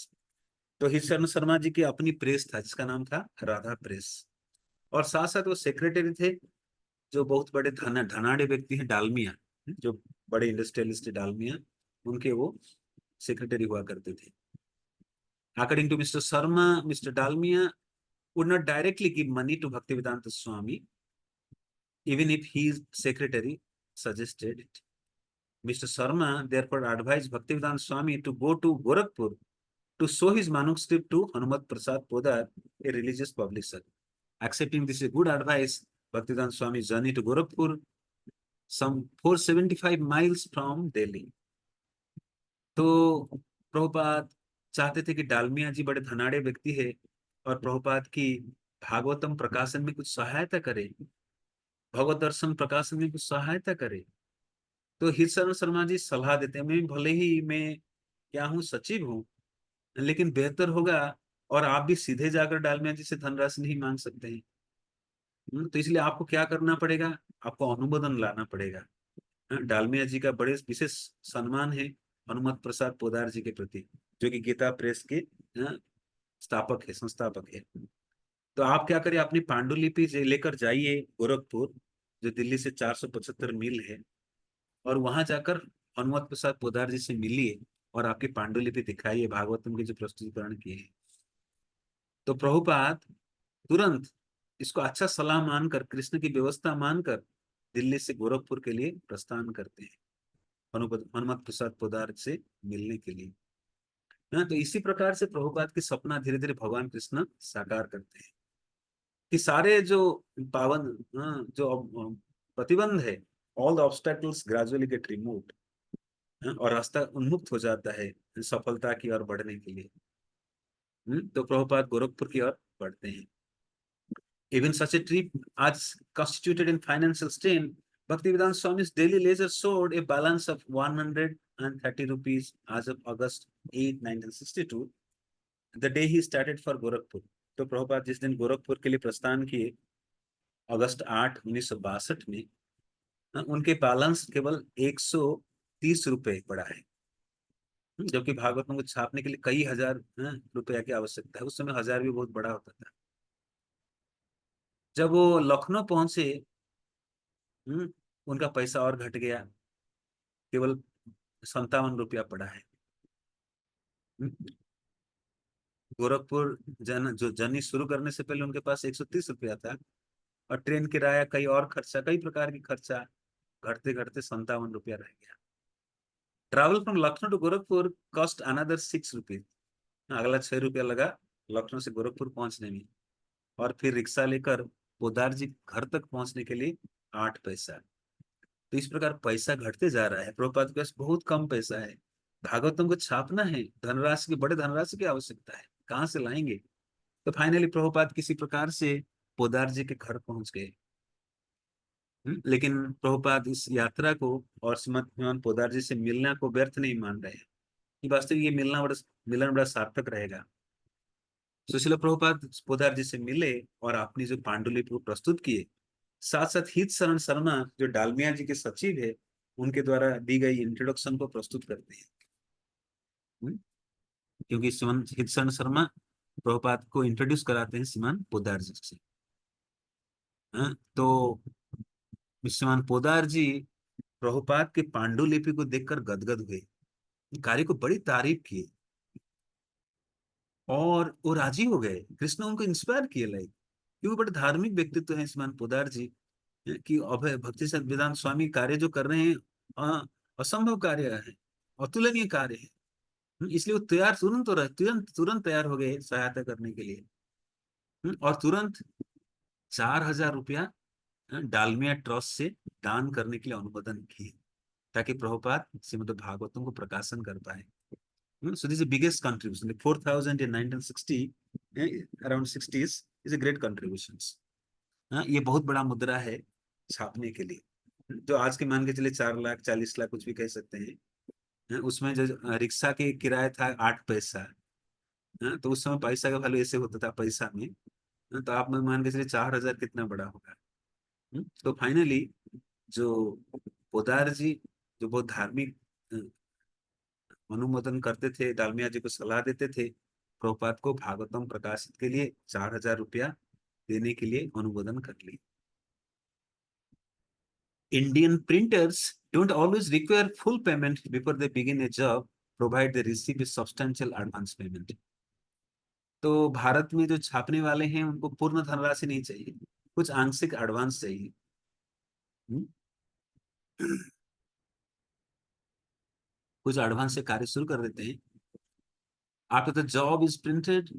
तो हितशरण शर्मा जी की अपनी प्रेस था जिसका नाम था राधा प्रेस, और साथ साथ वो सेक्रेटरी थे जो बहुत बड़े धनाढ़ व्यक्ति हैं डालमिया, जो बड़े इंडस्ट्रियलिस्ट डालमिया, उनके वो सेक्रेटरी हुआ करते थे। According to Mr. Sharma, Mr. Dalmia would not directly give money to Bhaktivedanta Swami, even if his secretary suggested it. Mr. Sharma therefore advised Bhaktivedanta Swami to go to Gorakhpur to show his manuscript to Hanumat Prasad Podar, a religious publisher. Accepting this good advice, Bhaktivedanta Swami journeyed to Gorakhpur, some 475 miles from Delhi. तो प्रभुपाद चाहते थे कि डालमिया जी बड़े धनाढ़े व्यक्ति है और प्रभुपाद की भागवतम प्रकाशन में कुछ सहायता करे, भगवत दर्शन प्रकाशन में कुछ सहायता करे। तो हितशरण शर्मा जी सलाह देते हैं, मैं भले ही मैं क्या हूँ, सचिव हूँ, लेकिन बेहतर होगा और आप भी सीधे जाकर डालमिया जी से धनराशि नहीं मांग सकते हैं, तो इसलिए आपको क्या करना पड़ेगा, आपको अनुमोदन लाना पड़ेगा। डालमिया जी का बड़े विशेष सम्मान है हनुमत प्रसाद पोदार जी के प्रति, जो कि गीता प्रेस के स्थापक है, संस्थापक है। तो आप क्या करिए, अपनी पांडुलिपि लेकर जाइए गोरखपुर, जो दिल्ली से 475 मील है, और वहां जाकर हनुमत प्रसाद पोदार जी से मिलिए और आपकी पांडुलिपि दिखाइए भागवतम के जो प्रस्तुतिकरण किए हैं। तो प्रभुपाद तुरंत इसको अच्छा सलाह मानकर, कृष्ण की व्यवस्था मानकर दिल्ली से गोरखपुर के लिए प्रस्थान करते हैं हनुमत प्रसाद पोदार से मिलने के लिए। तो इसी प्रकार से प्रभुपाद की सपना धीरे धीरे भगवान कृष्ण साकार करते हैं कि सारे जो पावन जो प्रतिबंध है, all the obstacles gradually get removed, और रास्ता उन्मुक्त हो जाता है सफलता की ओर बढ़ने के लिए। तो प्रभुपाद गोरखपुर की ओर बढ़ते हैं। Even such a trip as constituted in financial strain, Bhaktivedanta Swami's daily leisure showed a balance of 130 rupees as of August 8, 1962, the day he started for Gorakhpur. तो प्रभुपाद जिस दिन गोरखपुर के लिए प्रस्थान किए अगस्त 8, 1962 में, उनके बैलेंस केवल 130 रुपए पड़ा है, जबकि भागवतम को छापने के लिए कई हजार रुपया की आवश्यकता है। उस समय 1000 भी बहुत बड़ा होता था। जब वो लखनऊ पहुंचे, उनका पैसा और घट गया, केवल 57 रुपया पड़ा है। गोरखपुर जो जर्नी शुरू करने से पहले उनके पास 130 रुपया था, और ट्रेन किराया, कई और खर्चा, कई प्रकार की खर्चा घटते घटते 57 रुपया रह गया। Travel from Lucknow to Gorakhpur cost another 6 rupees, अगला 6 रुपया लगा लखनऊ से गोरखपुर पहुंचने में, और फिर रिक्शा लेकर पोदार जी घर तक पहुंचने के लिए 8 पैसा। तो इस प्रकार पैसा घटते जा रहा है। प्रभुपाद के पास बहुत कम पैसा है, भागवतम को छापना है, धनराशि की, बड़े धनराशि की आवश्यकता है, कहाँ से लाएंगे। तो फाइनली प्रभुपाद किसी प्रकार से पोदार जी के घर पहुंच गए। लेकिन प्रभुपाद इस यात्रा को और श्रीमद पोदार जी से मिलना को व्यर्थ नहीं मान रहे हैं, कि वास्तविक ये मिलन बड़ा सार्थक रहेगा। सुशील प्रभुपाद पोदार जी से मिले और अपनी जो पांडुलिपि को प्रस्तुत किए, साथ साथ हितशरण शर्मा जो डालमिया जी के सचिव है, उनके द्वारा दी गई इंट्रोडक्शन को प्रस्तुत करते हैं। क्योंकि श्रीमान हितशरण शर्मा प्रभुपाद को इंट्रोड्यूस कराते हैं श्रीमान पोदार जी से। तो श्रीमान पोदार जी प्रभुपाद के पांडुलिपि को देखकर गदगद हुए, कार्य को बड़ी तारीफ की, और वो राजी हो गए। कृष्ण उनको इंस्पायर किए, लाइक, क्योंकि बड़े धार्मिक व्यक्तित्व हैं श्रीमान पोदार जी, कि अभय भक्ति वेदांत स्वामी कार्य जो कर रहे हैं असंभव कार्य है, अतुलनीय कार्य है। इसलिए वो तैयार तुरंत तैयार हो गए सहायता करने के लिए। और तुरंत 4,000 रुपया डालमिया ट्रस्ट से दान करने के लिए अनुमोदन किए, ताकि प्रभुपाद श्रीमद् भागवतम को प्रकाशन कर पाए। So this is the biggest contribution. Like 4,000 in 1960, around 60s is a great contributions. ये बहुत बड़ा मुद्रा है छापने के लिए, जो आज के मान के चले 4 लाख 40 लाख कुछ भी कह सकते हैं। उसमें जो रिक्शा के किराया था 8 पैसा, तो उस समय पैसा का वैल्यू ऐसे होता था पैसा में। तो आप मान के चलिए 4,000 कितना बड़ा होगा। तो फाइनली जो पोदार जी, जो बहुत धार्मिक अनुमोदन करते थे, डालमिया जी को सलाह देते थे, प्रभुपाद को भागवतम प्रकाशित के लिए 4,000 रुपया देने के लिए अनुमोदन कर ली। Indian printers don't always require full payment before they begin a job, provided they receive a substantial advance payment. तो भारत में जो छापने वाले हैं उनको पूर्ण धनराशि नहीं चाहिए, कुछ आंशिक एडवांस चाहिए। कुछ एडवांस से कार्य शुरू कर देते हैं। After the job is printed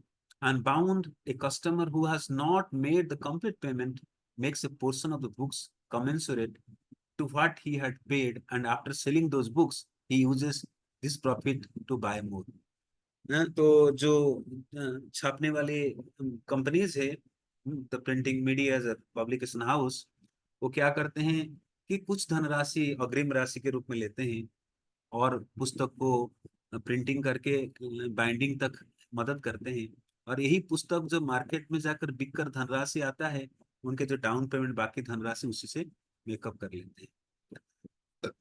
and bound, a customer who has not made the complete payment makes a portion of the books commensurate to what he had paid, and after selling those books, he uses this profit to buy more. तो जो छापने वाले companies है, the printing media publication house, वो क्या करते हैं कि कुछ धनराशि अग्रिम राशि के रूप में लेते हैं और पुस्तक को प्रिंटिंग करके बाइंडिंग तक मदद करते हैं, और यही पुस्तक जो मार्केट में जाकर बिककर धनराशि आता है, उनके जो डाउन पेमेंट बाकी धनराशि उसी से मेकअप कर लेते हैं।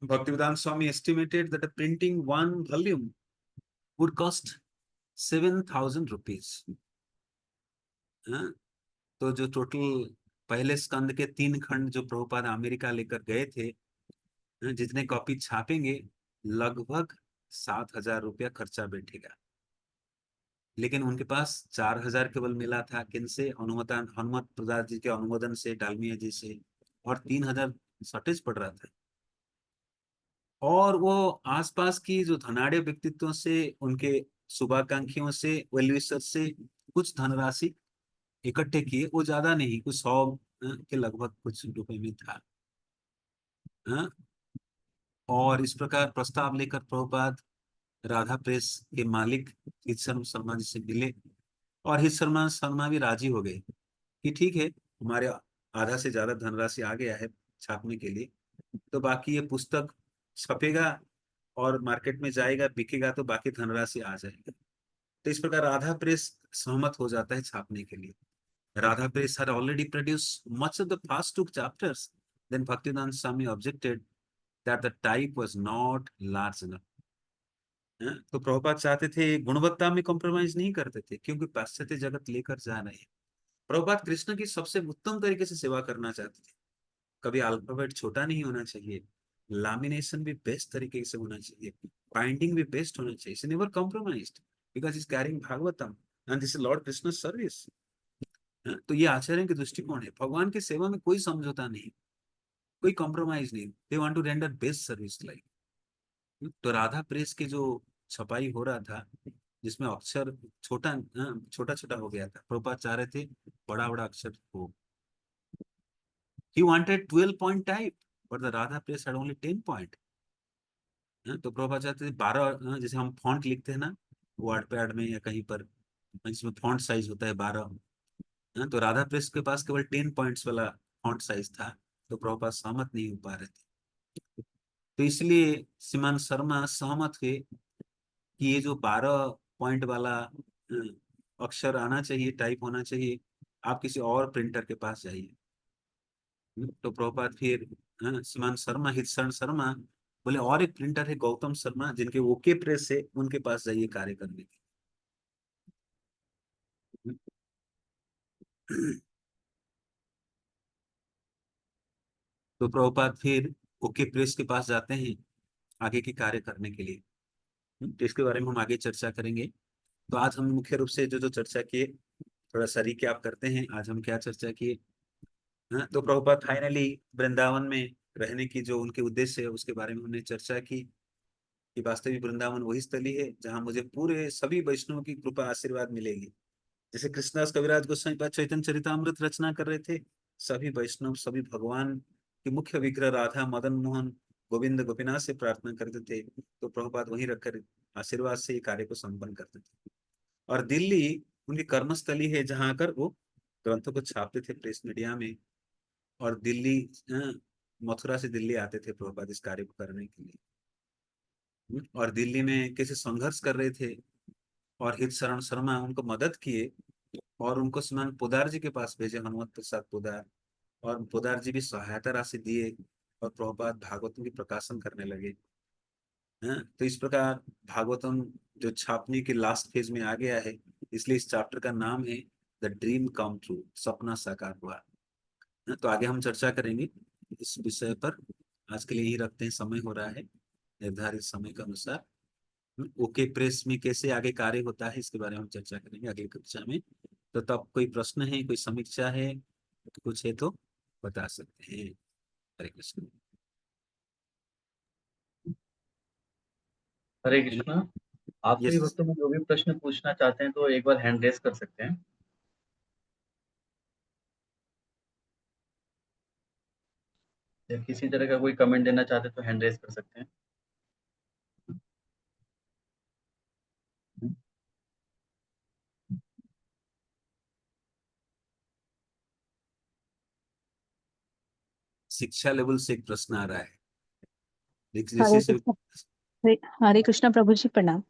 Bhaktivedanta Swami estimated that a printing one volume would cost 7,000 rupees. तो जो टोटल पहले स्कंद के 3 खंड जो प्रभुपाद अमेरिका लेकर गए थे, जितने कॉपी छापेंगे लगभग 7,000 रुपया खर्चा बैठेगा। लेकिन उनके पास 4,000 केवल मिला था, किनसे? अनुमोदन, हनुमत प्रसाद जी के अनुमोदन से, डालमिया जी से, और 3,000 शॉर्टेज पड़ रहा था। और वो आसपास की जो धनाढ़ व्यक्तित्वों से, उनके शुभाकांक्षियों से, वेलविशर से कुछ धनराशि इकट्ठे किए। वो ज्यादा नहीं, कुछ 100 के लगभग कुछ रुपए में था। और इस प्रकार प्रस्ताव लेकर प्रभुपाद राधा प्रेस के मालिक हित शर्मा जी से मिले, और हित शर्मा भी राजी हो गए कि ठीक है, हमारे आधा से ज्यादा धनराशि आ गया है छापने के लिए, तो बाकी ये पुस्तक छपेगा और मार्केट में जाएगा, बिकेगा, तो बाकी धनराशि आ जाएगी। तो इस प्रकार राधा प्रेस सहमत हो जाता है छापने के लिए। Radha Press had already produced much of the first 2 chapters. Then Bhaktivedanta Swami objected that the type was not large enough. तो प्रभुपाद चाहते थे, गुणवत्ता में कॉम्प्रोमाइज नहीं करते थे, क्योंकि पाश्चात्य जगत लेकर जा रहे हैं। प्रभुपाद कृष्ण की सबसे उत्तम तरीके से सेवा करना चाहते थे। कभी अल्फाबेट छोटा नहीं होना चाहिए, लैमिनेशन भी बेस्ट तरीके से होना चाहिए, बाइंडिंग भी बेस्ट होना चाहिए। Never compromised because is carrying Bhagavatam and this is Lord Krishna service. तो ये आचार्य के दृष्टिकोण है। भगवान की सेवा में कोई समझौता नहीं, कोई कॉम्प्रोमाइज नहीं। They want to render best service like. तो राधा प्रेस के जो छपाई हो रहा था, जिसमें अक्षर छोटा छोटा छोटा हो गया था, प्रभुपाद चाह रहे थे बड़ा बड़ा अक्षर हो। He wanted 12 point type, but the Radha Press had only 10 point. तो प्रभुपाद चाहते थे 12, जैसे हम फॉन्ट लिखते हैं ना वर्ड पैड में या कहीं पर, इसमें फॉन्ट साइज होता है 12, तो राधा प्रेस के पास केवल 10 पॉइंट्स वाला फॉन्ट साइज था, तो प्रभुपाद सहमत नहीं हो पा रहे थे। तो इसलिए श्रीमान शर्मा सहमत हुए कि ये जो 12 पॉइंट वाला अक्षर आना चाहिए, टाइप होना चाहिए, आप किसी और प्रिंटर के पास जाइए। तो प्रभुपाद फिर श्रीमान शर्मा, हितशरण शर्मा बोले, और एक प्रिंटर है गौतम शर्मा, जिनके ओके प्रेस है, उनके पास जाइए कार्य करने के। तो प्रभुपाद फिर ओके प्रेस के पास जाते हैं आगे के कार्य करने के लिए। तो इसके बारे में हम आगे चर्चा करेंगे। तो आज हम मुख्य रूप से जो जो चर्चा किए, थोड़ा सा रिकैप करते हैं। आज हम क्या चर्चा किए? तो प्रभुपाद फाइनली वृंदावन में रहने की जो उनके उद्देश्य है, उसके बारे में हमने चर्चा की कि वास्तविक वृंदावन वही स्थली है जहाँ मुझे पूरे सभी वैष्णवों की कृपा आशीर्वाद मिलेगी। जैसे कृष्णदास कविराज गोस्वामी पाद चैतन्य चरितामृत रचना कर रहे थे, सभी वैष्णव सभी भगवान के मुख्य विग्रह राधा मदन मोहन गोविंद गोपीनाथ से प्रार्थना करते थे, तो प्रभुपाद वहीं रखकर आशीर्वाद से ये कार्य को संपन्न करते थे। और दिल्ली उनकी कर्मस्थली है, जहां आकर वो ग्रंथों को छापते थे प्रेस मीडिया में। और दिल्ली मथुरा से दिल्ली आते थे प्रभुपाद इस कार्य को करने के लिए। और दिल्ली में कैसे संघर्ष कर रहे थे, और हित शरण शर्मा उनको मदद किए, और उनको श्रीमान पोदार जी के पास भेजे, हनुमत प्रसाद पोदार। और पोदार जी भी सहायता राशि दिए, और प्रभुपाद भागवतम की प्रकाशन करने लगे। तो इस प्रकार भागवतम जो छापने के लास्ट फेज में आ गया है, इसलिए इस चैप्टर का नाम है द ड्रीम कम ट्रू, सपना साकार हुआ। तो आगे हम चर्चा करेंगे इस विषय पर। आज के लिए यही रखते हैं, समय हो रहा है निर्धारित समय के अनुसार। ओके प्रेस में कैसे आगे कार्य होता है, इसके बारे में हम चर्चा करेंगे अगली कक्षा में। तो तब कोई प्रश्न है, कोई समीक्षा है, कुछ है तो बता सकते हैं। हरे कृष्ण। हरे कृष्णा। आप सभी यस। भक्तों में जो भी प्रश्न पूछना चाहते हैं तो एक बार हैंड रेस कर सकते हैं। या किसी तरह का कोई कमेंट देना चाहते हैं तो हैंड रेस कर सकते हैं। शिक्षा लेवल से एक प्रश्न आ रहा है। हरे जैसे कृष्ण। हरे कृष्णा प्रभु जी, प्रणाम।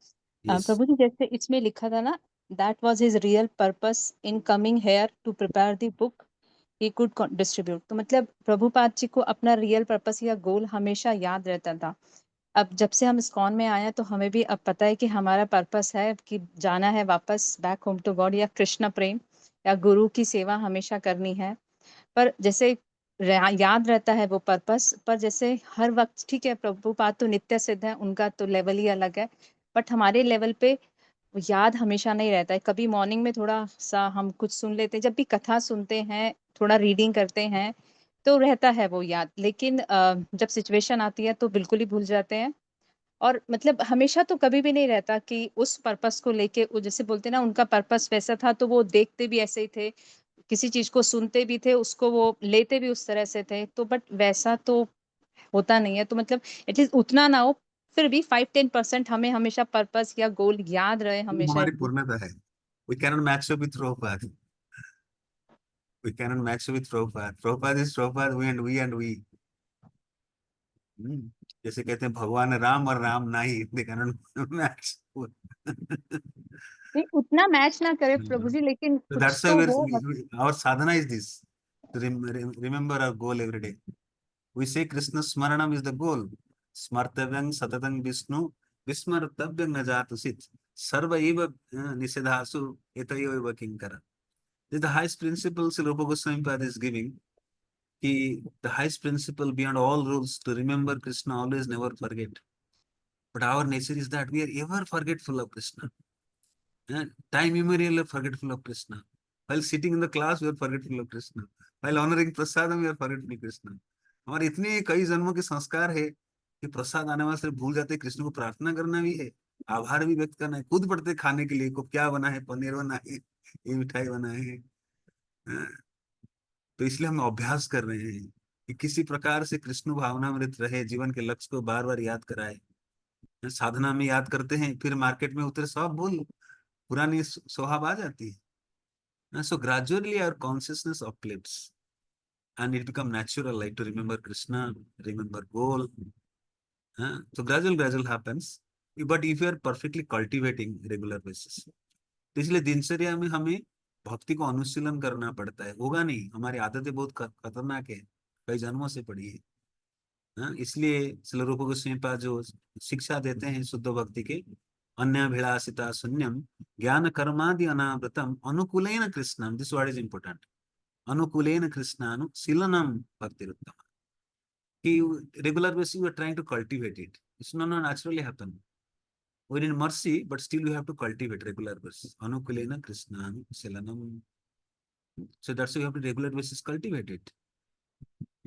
यस। प्रभु जी, जैसे इसमें लिखा था ना, that was his real purpose in coming here to prepare the book he could distribute. तो मतलब प्रभुपाद जी को अपना रियल पर्पस या गोल हमेशा याद रहता था। अब जब से हम इस्कॉन में आए हैं तो हमें भी अब पता है कि हमारा पर्पस है कि जाना है वापस बैक होम टू गॉड, या कृष्ण प्रेम या गुरु की सेवा हमेशा करनी है। पर जैसे याद रहता है वो पर्पस, पर जैसे हर वक्त ठीक है, प्रभुपाद तो नित्य सिद्ध है, उनका तो लेवल ही अलग है। बट हमारे लेवल पे वो याद हमेशा नहीं रहता है। कभी मॉर्निंग में थोड़ा सा हम कुछ सुन लेते हैं, जब भी कथा सुनते हैं, थोड़ा रीडिंग करते हैं तो रहता है वो याद। लेकिन जब सिचुएशन आती है तो बिल्कुल ही भूल जाते हैं। और मतलब हमेशा तो कभी भी नहीं रहता कि उस पर्पस को लेके, वो जैसे बोलते हैं ना, उनका पर्पस वैसा था तो वो देखते भी ऐसे ही थे, किसी चीज को सुनते भी थे, उसको वो लेते भी उस तरह से थे। तो बट वैसा तो होता नहीं है। तो मतलब एटलीस्ट उतना ना हो, फिर भी 5-10% हमें हमेशा पर्पस या गोल याद रहे हमेशा हमारी एटलीस्ट। पूर्णता है। We can not match with Prabhupada. We can not match with Prabhupada. Prabhupada is Prabhupada, we and we and we. जैसे कहते हैं भगवान राम और राम नाही, दे कैन नॉट मैच। नहीं, उतना मैच ना करे प्रभु जी, लेकिन So कुछ that's why तो हो our sadhana is this, to remember our goal every day. We say Krishna Smaranam is the goal. Smartavyang Satatang Vishnu Vismartavyang Najatusit Sarva eva Nisedhasu Etayo eva Kinkara. This is the highest principle Sri Rupa Goswami Pad is giving. The highest principle beyond all rules, to remember Krishna always, never forget. But our nature is that we are ever forgetful of Krishna. Time immemorial forgetful of Krishna. While sitting in the class, we are forgetful of Krishna. While honoring prasadam, we are forgetful of Krishna. हमारे इतने कई जन्मों के संस्कार है कि प्रसाद आने वाले से भूल जाते, कृष्ण को प्रार्थना करना भी है, आभार भी व्यक्त करना है। खुद पड़ते खाने के लिए को क्या बना है, पनीर बना है, ये मिठाई बना है। हाँ, तो इसलिए हम अभ्यास कर रहे हैं कि किसी प्रकार से कृष्ण भावनामृत रहे, जीवन के लक्ष्य को बार बार याद कराए। साधना में याद करते हैं, फिर मार्केट में उतरे सब भूल, पुरानी स्वभाव आ जाती है। So gradually our consciousness uplifts and it become natural, like to remember Krishna, remember goal. So gradual happens. But if you are perfectly cultivating regular basis, तो इसलिए दिनचर्या में हमें भक्ति को अनुशीलन करना पड़ता है। होगा नहीं, हमारी आदतें बहुत खतरनाक है, कई जन्मों से पड़ी है। इसलिए श्रील रूप गोस्वामी पाद जो शिक्षा देते हैं शुद्ध भक्ति के, अन्याभिलाषिता शून्यम ज्ञान कर्मादि अनावृतम अनुकूलेन कृष्णम, दिस वर्ड इज इंपॉर्टेंट, अनुकूलेन कृष्णानुशीलनम भक्तिरुत्तम। कि regular basis you are trying to cultivate it, it's not naturally happen. We need mercy, but still we have to cultivate regular basis. Anukulena Krishnanuशीलनम. So that's why you have to regular basis cultivate it.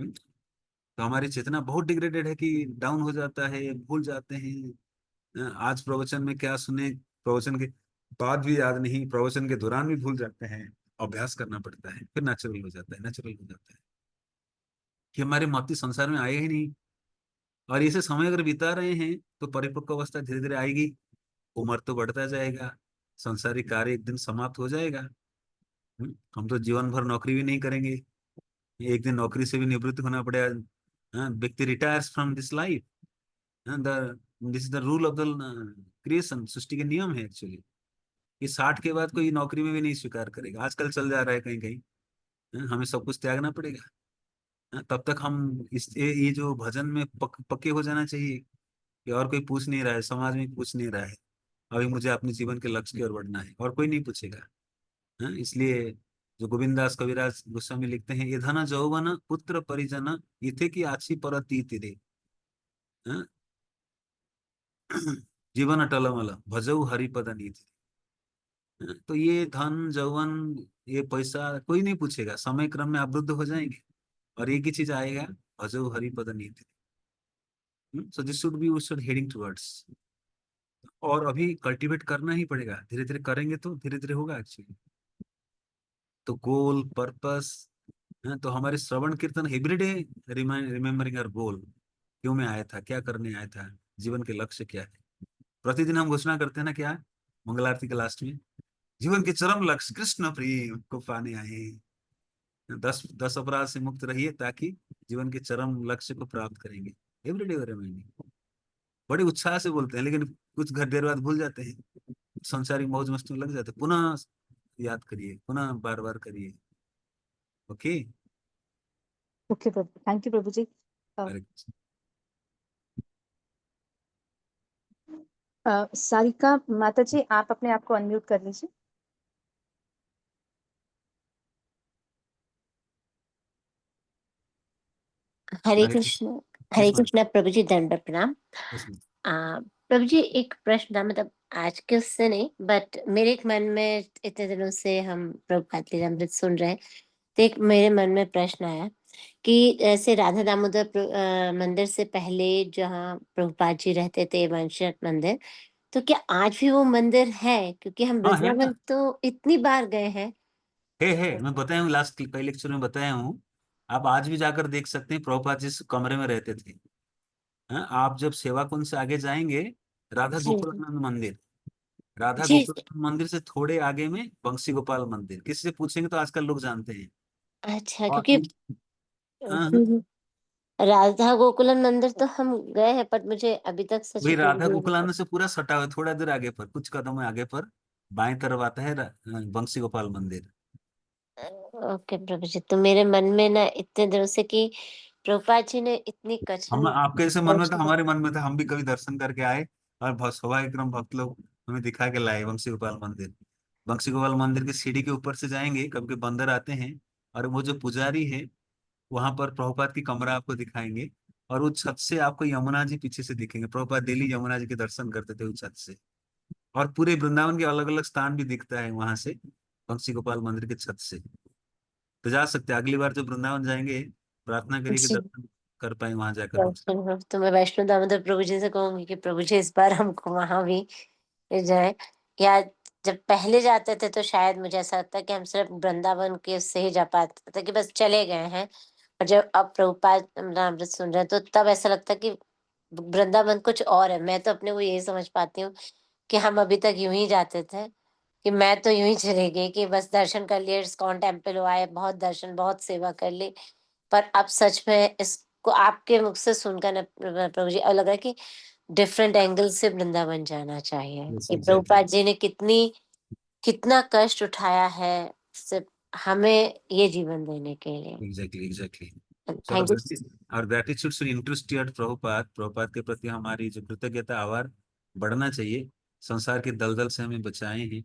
तो हमारी चेतना बहुत degraded है कि down हो जाता है, भूल जाते हैं। आज प्रवचन में क्या सुने, प्रवचन के बाद भी याद नहीं, प्रवचन के दौरान भी भूल जाते हैं। अभ्यास करना पड़ता है, फिर नेचुरल हो जाता है, नेचुरल हो जाता है कि हमारे मोती संसार में आए ही नहीं। और इसे समय अगर बिता रहे हैं तो परिपक्व अवस्था धीरे धीरे आएगी, उम्र तो बढ़ता जाएगा, संसारिक कार्य एक दिन समाप्त हो जाएगा। हम तो जीवन भर नौकरी भी नहीं करेंगे, एक दिन नौकरी से भी निवृत्त होना पड़ेगा। व्यक्ति retires from this life. The this is the rule of the creation, सृष्टि के नियम है एक्चुअली, कि 60 के बाद कोई नौकरी में भी नहीं स्वीकार करेगा। आजकल चल जा रहा है कहीं कहीं। हमें सब कुछ त्यागना पड़ेगा। तब तक हम ये जो भजन में पक्के हो जाना चाहिए कि और कोई पूछ नहीं रहा है, समाज में पूछ नहीं रहा है, अभी मुझे अपने जीवन के लक्ष्य की ओर बढ़ना है और कोई नहीं पूछेगा। इसलिए जो गोविंदास कविराज गोस्वामी लिखते हैं, ये धन जौवन पुत्र परिजन इथे की आछी परती तिरे, जीवन टलमल भजऊ हरिपद नीति। तो ये धन जौवन, ये पैसा कोई नहीं पूछेगा, समय क्रम में आप वृद्ध हो जाएंगे और एक ही चीज आएगा, भजऊ हरिपद नीति। So this should be we should heading towards. और अभी कल्टीवेट करना ही पड़ेगा, धीरे धीरे करेंगे तो धीरे धीरे होगा एक्चुअली। तो गोल पर्पस, तो हमारे श्रवण कीर्तन एवरीडे रिमेम्बरिंग आवर गोल, क्यों मैं आया था, क्या करने आया था, जीवन के लक्ष्य क्या है। प्रतिदिन हम घोषणा करते हैं ना, क्या मंगल आरती के लास्ट में, जीवन के चरम लक्ष्य कृष्ण प्रेम को पाने आए, 10 अपराध से मुक्त रहिए ताकि जीवन के चरम लक्ष्य को प्राप्त करेंगे। एवरीडे रिमाइंडिंग, बड़े उत्साह से बोलते हैं, लेकिन कुछ घर देर बाद भूल जाते हैं, संसारिक मौज मस्ती में लग जाते हैं। पुनः याद करिए, पुनः बार बार करिए। ओके। ओके प्रभु, थैंक यू प्रभु जी। हरे सारिका माता जी, आप अपने आप को अनम्यूट कर लीजिए। हरे कृष्ण। कृष्ण प्रभु जी, दंड प्रणाम। Yes, ma'am. प्रभु जी, एक प्रश्न था, मतलब आज के उससे नहीं, बट मेरे एक मन में, इतने दिनों से हम प्रभुपाद लीलामृत सुन रहे हैं, तो एक मेरे मन में प्रश्न आया कि ऐसे राधा दामोदर मंदिर से पहले जहाँ प्रभुपाद जी रहते थे, वंशज मंदिर, तो क्या आज भी वो मंदिर है? क्योंकि हम हाँ है ना, वृंदावन तो इतनी बार गए हैं। है मैं बताया हूँ, लास्ट कई लेक्चर में बताया हूँ। आप आज भी जाकर देख सकते हैं, प्रभुपाद जिस कमरे में रहते थे। आप जब सेवा कुंज से आगे जाएंगे, राधा जी गोकुलानंद मंदिर, राधा जी। गोकुलानंद मंदिर से थोड़े आगे में बंसी गोपाल मंदिर, किसी से पूछेंगे तो आजकल लोग जानते हैं। अच्छा, और क्योंकि हाँ, राधा गोकुलन मंदिर तो हम गए हैं, पर मुझे अभी तक सच वही में राधा नहीं पता। गोकुलानंद से पूरा सटा हुआ है, थोड़ा देर आगे पर, कुछ कदम आगे पर बाएं तरफ आता है बंसी गोपाल मंदिर। ओके प्रभु जी, तो मेरे मन में ना इतने दिनों से कि प्रभुपाद जी ने इतनी हम कठिन आपके जैसे मन में था, कष्ट। हमारे मन में था, हम भी कभी दर्शन करके आए और सौभाग्यक्रम भक्त लोग हमें दिखा के लाए बंसी गोपाल मंदिर। बंसी गोपाल मंदिर की सीढ़ी के ऊपर से जाएंगे, कभी कभी बंदर आते हैं, और वो जो पुजारी है वहां पर प्रभुपाद की कमरा आपको दिखाएंगे, और वो छत से आपको यमुना जी पीछे से दिखेंगे। प्रभुपाद डेली यमुना जी के दर्शन करते थे उस छत से, और पूरे वृंदावन के अलग अलग स्थान भी दिखता है वहां से, बंसी गोपाल मंदिर के छत से। तो जा सकते हैं, अगली बार जब वृंदावन जाएंगे, प्रार्थना करिए कि जी, दर्शन कर पाए वहां जाकर हम। तो मैं वैष्णो दामोदर प्रभु जी से कहूंगी कि प्रभु जी इस बार हमको वहां भी ले जाए। या जब पहले जाते थे तो शायद मुझे ऐसा लगता है कि हम सिर्फ वृंदावन के उससे ही जा पाते थे, कि बस चले गए हैं। और जब अब प्रभुपाद अमृत सुन रहे हैं तो तब ऐसा लगता है कि वृंदावन कुछ और है। मैं तो अपने को यही समझ पाती हूँ कि हम अभी तक यूं ही जाते थे, कि मैं तो यूं ही चली गई कि बस दर्शन कर लिए, इस्कॉन टेम्पल आए, बहुत दर्शन, बहुत सेवा कर ली। पर अब सच में इसको आपके मुख से सुनकर ना प्रभु जी, अब लग रहा है कि डिफरेंट एंगल से वृंदावन जाना चाहिए, यस कि एग्जैक्टली, प्रभुपाद जी ने कितना कष्ट उठाया है सिर्फ हमें ये जीवन देने के लिए। एग्जैक्टली। So thank you. और gratitude should interest toward Prabhupada, Prabhupada के प्रति हमारी जो कृतज्ञता, आभार बढ़ना चाहिए। संसार के दलदल से हमें बचाए हैं।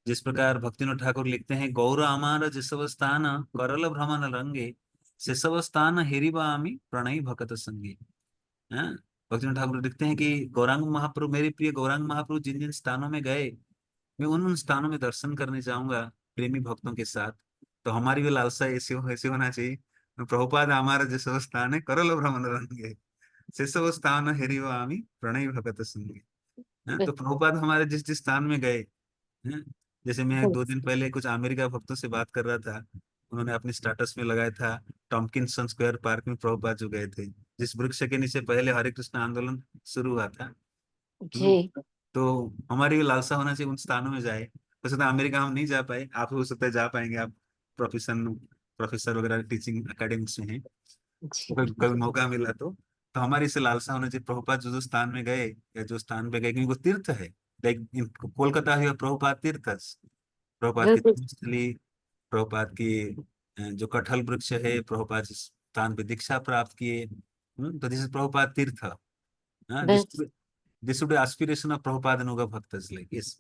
जिस प्रकार भक्तिनाथ ठाकुर लिखते हैं, गौर अमार जिसव स्थान करल भ्रमण रंगे, सिसव स्थान हेरिबामी प्रणय भकत संगे। हाँ, भक्तिनाथ ठाकुर लिखते हैं कि गौरांग महाप्रभु, मेरे प्रिय गौरांग महाप्रभु जिन जिन स्थानों में गए, मैं उन उन स्थानों में दर्शन करने जाऊंगा प्रेमी भक्तों के साथ। तो हमारी भी लालसा ऐसे होना चाहिए। प्रभुपाद हमारा जिस स्थान है, करल भ्रमण रंगे, सेसव स्थान हेरिवामी प्रणय भगत संगे। तो प्रभुपाद हमारे जिस जिस स्थान में गए, हैं? जैसे मैं 2 दिन पहले कुछ अमेरिका भक्तों से बात कर रहा था, उन्होंने अपने स्टेटस में लगाया था टॉम्किंसन स्क्वायर पार्क में प्रभुपाद जो गए थे, जिस वृक्ष के नीचे पहले हरे कृष्ण आंदोलन शुरू हुआ था। जी तो हमारी भी लालसा होना चाहिए उन स्थानों में जाए। हो सकता है अमेरिका हम नहीं जा पाए, आप हो सकता है जा पाएंगे, आप प्रोफेसर वगैरह टीचिंग एकेडमिक्स में हैं, जी कभी कभी मौका मिला तो हमारी इसे लालसा होना चाहिए। प्रभुपाद जो जो स्थान में गए या जो स्थान पे गए, क्योंकि वो तीर्थ है। लाइक कोलकाता है प्रभुपाद तीर्थ, प्रभुपाद की बिल्कुल तीर्थस्थली, प्रभुपाद की जो कटहल वृक्ष है, प्रभुपाद जिस स्थान पे दीक्षा प्राप्त किए, तो दिस इज प्रभुपाद तीर्थ। बिल्कुल this should aspiration of Prabhupada अनुगा भक्त लाइक यस।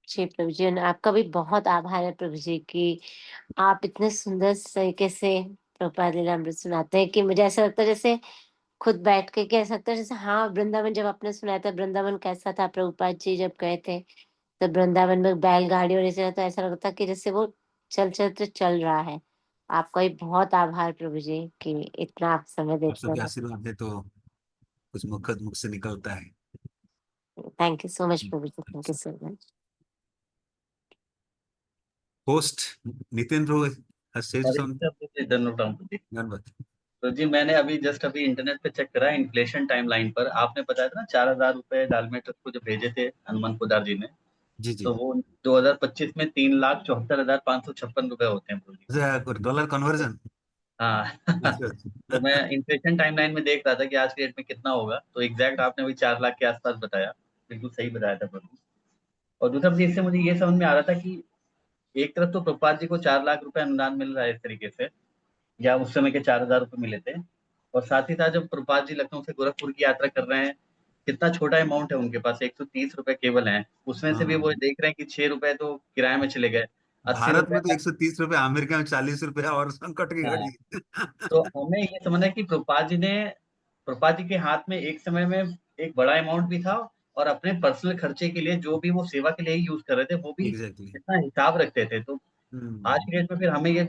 जी प्रभु जी, और आपका भी बहुत आभार है प्रभु जी कि आप इतने सुंदर तरीके से प्रभुपाद लीलामृत सुनाते हैं कि मुझे ऐसा लगता है जैसे खुद बैठ के कह सकते हैं, जैसे हाँ वृंदावन जब आपने सुनाया था वृंदावन कैसा था, प्रभुपाद जी जब गए थे तो वृंदावन में बैलगाड़ी और ऐसे तो ऐसा लगता कि जैसे वो चल रहा है। आपका भी बहुत आभार प्रभु जी कि इतना आप समय आप देते सबके हैं। आशीर्वाद है तो कुछ मुख से निकलता है। थैंक यू सो मच प्रभु जी, thank you so much. Host Nitin रो धन्यवाद। तो जी मैंने अभी इंटरनेट पे चेक करा इन्फ्लेशन टाइमलाइन पर, आपने बताया था ना 4,000 रुपए डालमेटर को जो भेजे थे हनुमान पोदार जी ने, जी जी। तो वो 2025 में 3,74,556 रुपए होते हैं प्रभु जी। Dollar conversion. हाँ अच्छा तो मैं अच्छा। इन्फ्लेशन टाइमलाइन में देख रहा था कि आज के डेट में कितना होगा, तो एग्जैक्ट आपने वही 4 लाख के आसपास बताया, बिल्कुल सही बताया था प्रभु। और दूसरा चीज इससे मुझे ये समझ में आ रहा था कि एक तरफ तो प्रभुपाद जी को 4 लाख रुपए अनुदान मिल रहा है इस तरीके से, या उस समय के 4,000 रुपए मिले थे, और साथ ही साथ जब प्रभुपाद जी लखनऊ से गोरखपुर की यात्रा कर रहे हैं, कितना छोटा अमाउंट है उनके पास, 130 रुपए केवल है, उसमें से भी वो हाँ, देख रहे हैं कि 6 रुपए तो किराए में चले गए, 80 भारत रुपए में तो 130 रुपए, अमेरिका में 40 रुपए और संकट की हाँ। घड़ी। तो हमें ये समझना है कि प्रभुपाद जी के हाथ में एक समय में एक बड़ा अमाउंट भी था, और अपने पर्सनल खर्चे के लिए जो भी वो सेवा के लिए ही यूज कर रहे थे वो भी एग्जैक्टली। इतना हिसाब रखते थे। तो आज हम्म। की डेट में फिर हमें ये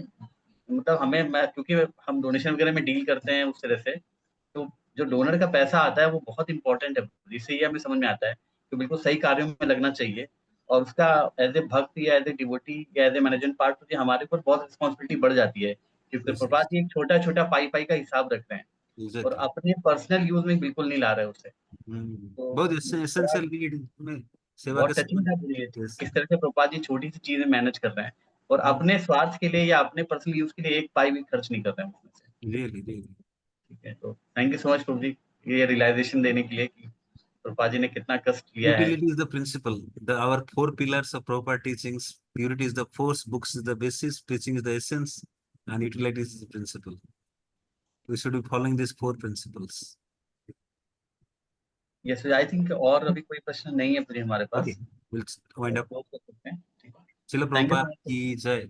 मतलब क्योंकि हम डोनेशन वगैरह में डील करते हैं उस तरह से, तो जो डोनर का पैसा आता है वो बहुत इंपॉर्टेंट है, इससे ये हमें समझ में आता है कि बिल्कुल सही कार्यों में लगना चाहिए, और उसका एज ए भक्त या एज ए डिवोटी या एज ए मैनेजमेंट पार्ट हमारे ऊपर बहुत रिस्पॉन्सिबिलिटी बढ़ जाती है, क्योंकि यस प्रभात जी एक छोटा छोटा पाई पाई का हिसाब रख रहे हैं, और एग्जैक्टली। अपने पर्सनल यूज में बिल्कुल नहीं ला रहे उसे। तो बहुत बड़ा एसेंशियल नीड में सेवा बहुत के टचिंग समय। था मुझे ये चीज, यस। किस तरह से प्रभुपाद जी छोटी सी चीजें मैनेज कर रहे हैं, और अपने स्वार्थ के लिए या अपने पर्सनल यूज के लिए एक पाई भी खर्च नहीं कर रहे हैं उसमें से। Really really. ठीक है, तो थैंक यू सो मच प्रभु जी ये रियलाइजेशन देने के लिए कि प्रभुपाद जी ने कितना कष्ट लिया है। Utility is the principle. Our 4 pillars of proper teachings. Purity is the force. Books is the basis. Preaching is the essence. And utility is the principle. We should be following these 4 principles. Yes I think और अभी कोई प्रश्न नहीं है मुझे हमारे Okay, पास, we'll तो wind up. close कर सकते हैं। ठीक है, शिला thank you so Prabhupada much. की जय।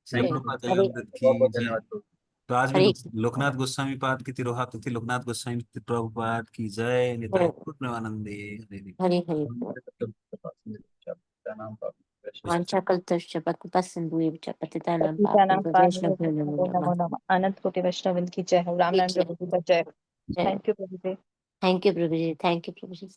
शिला थैंक जी यू, प्रभुपाद हरे अमृत की बहुत बहुत जय। धन्यवाद प्रभु। तो आज भी हरे लोकनाथ गोस्वामी पाद की तिरोहा तिथि, लोकनाथ गोस्वामी प्रभुपाद की जय। निताई गौर प्रेमानंदे हरे हरे। हरे हरे नाम वाञ्छाकल्पतरुश्च कृपा सिन्धुभ्यः च पतितानां पतितानां पावनेभ्यो वैष्णवेभ्यो नमो पावनेभ्यो नमः। नमो नमः। अनंत कोटि वैष्णव की जय हो। राम नारायण जय प्रभु की जय हो। जय। Thank you Prabhu ji. Thank you Prabhu ji, thank you Prabhu ji.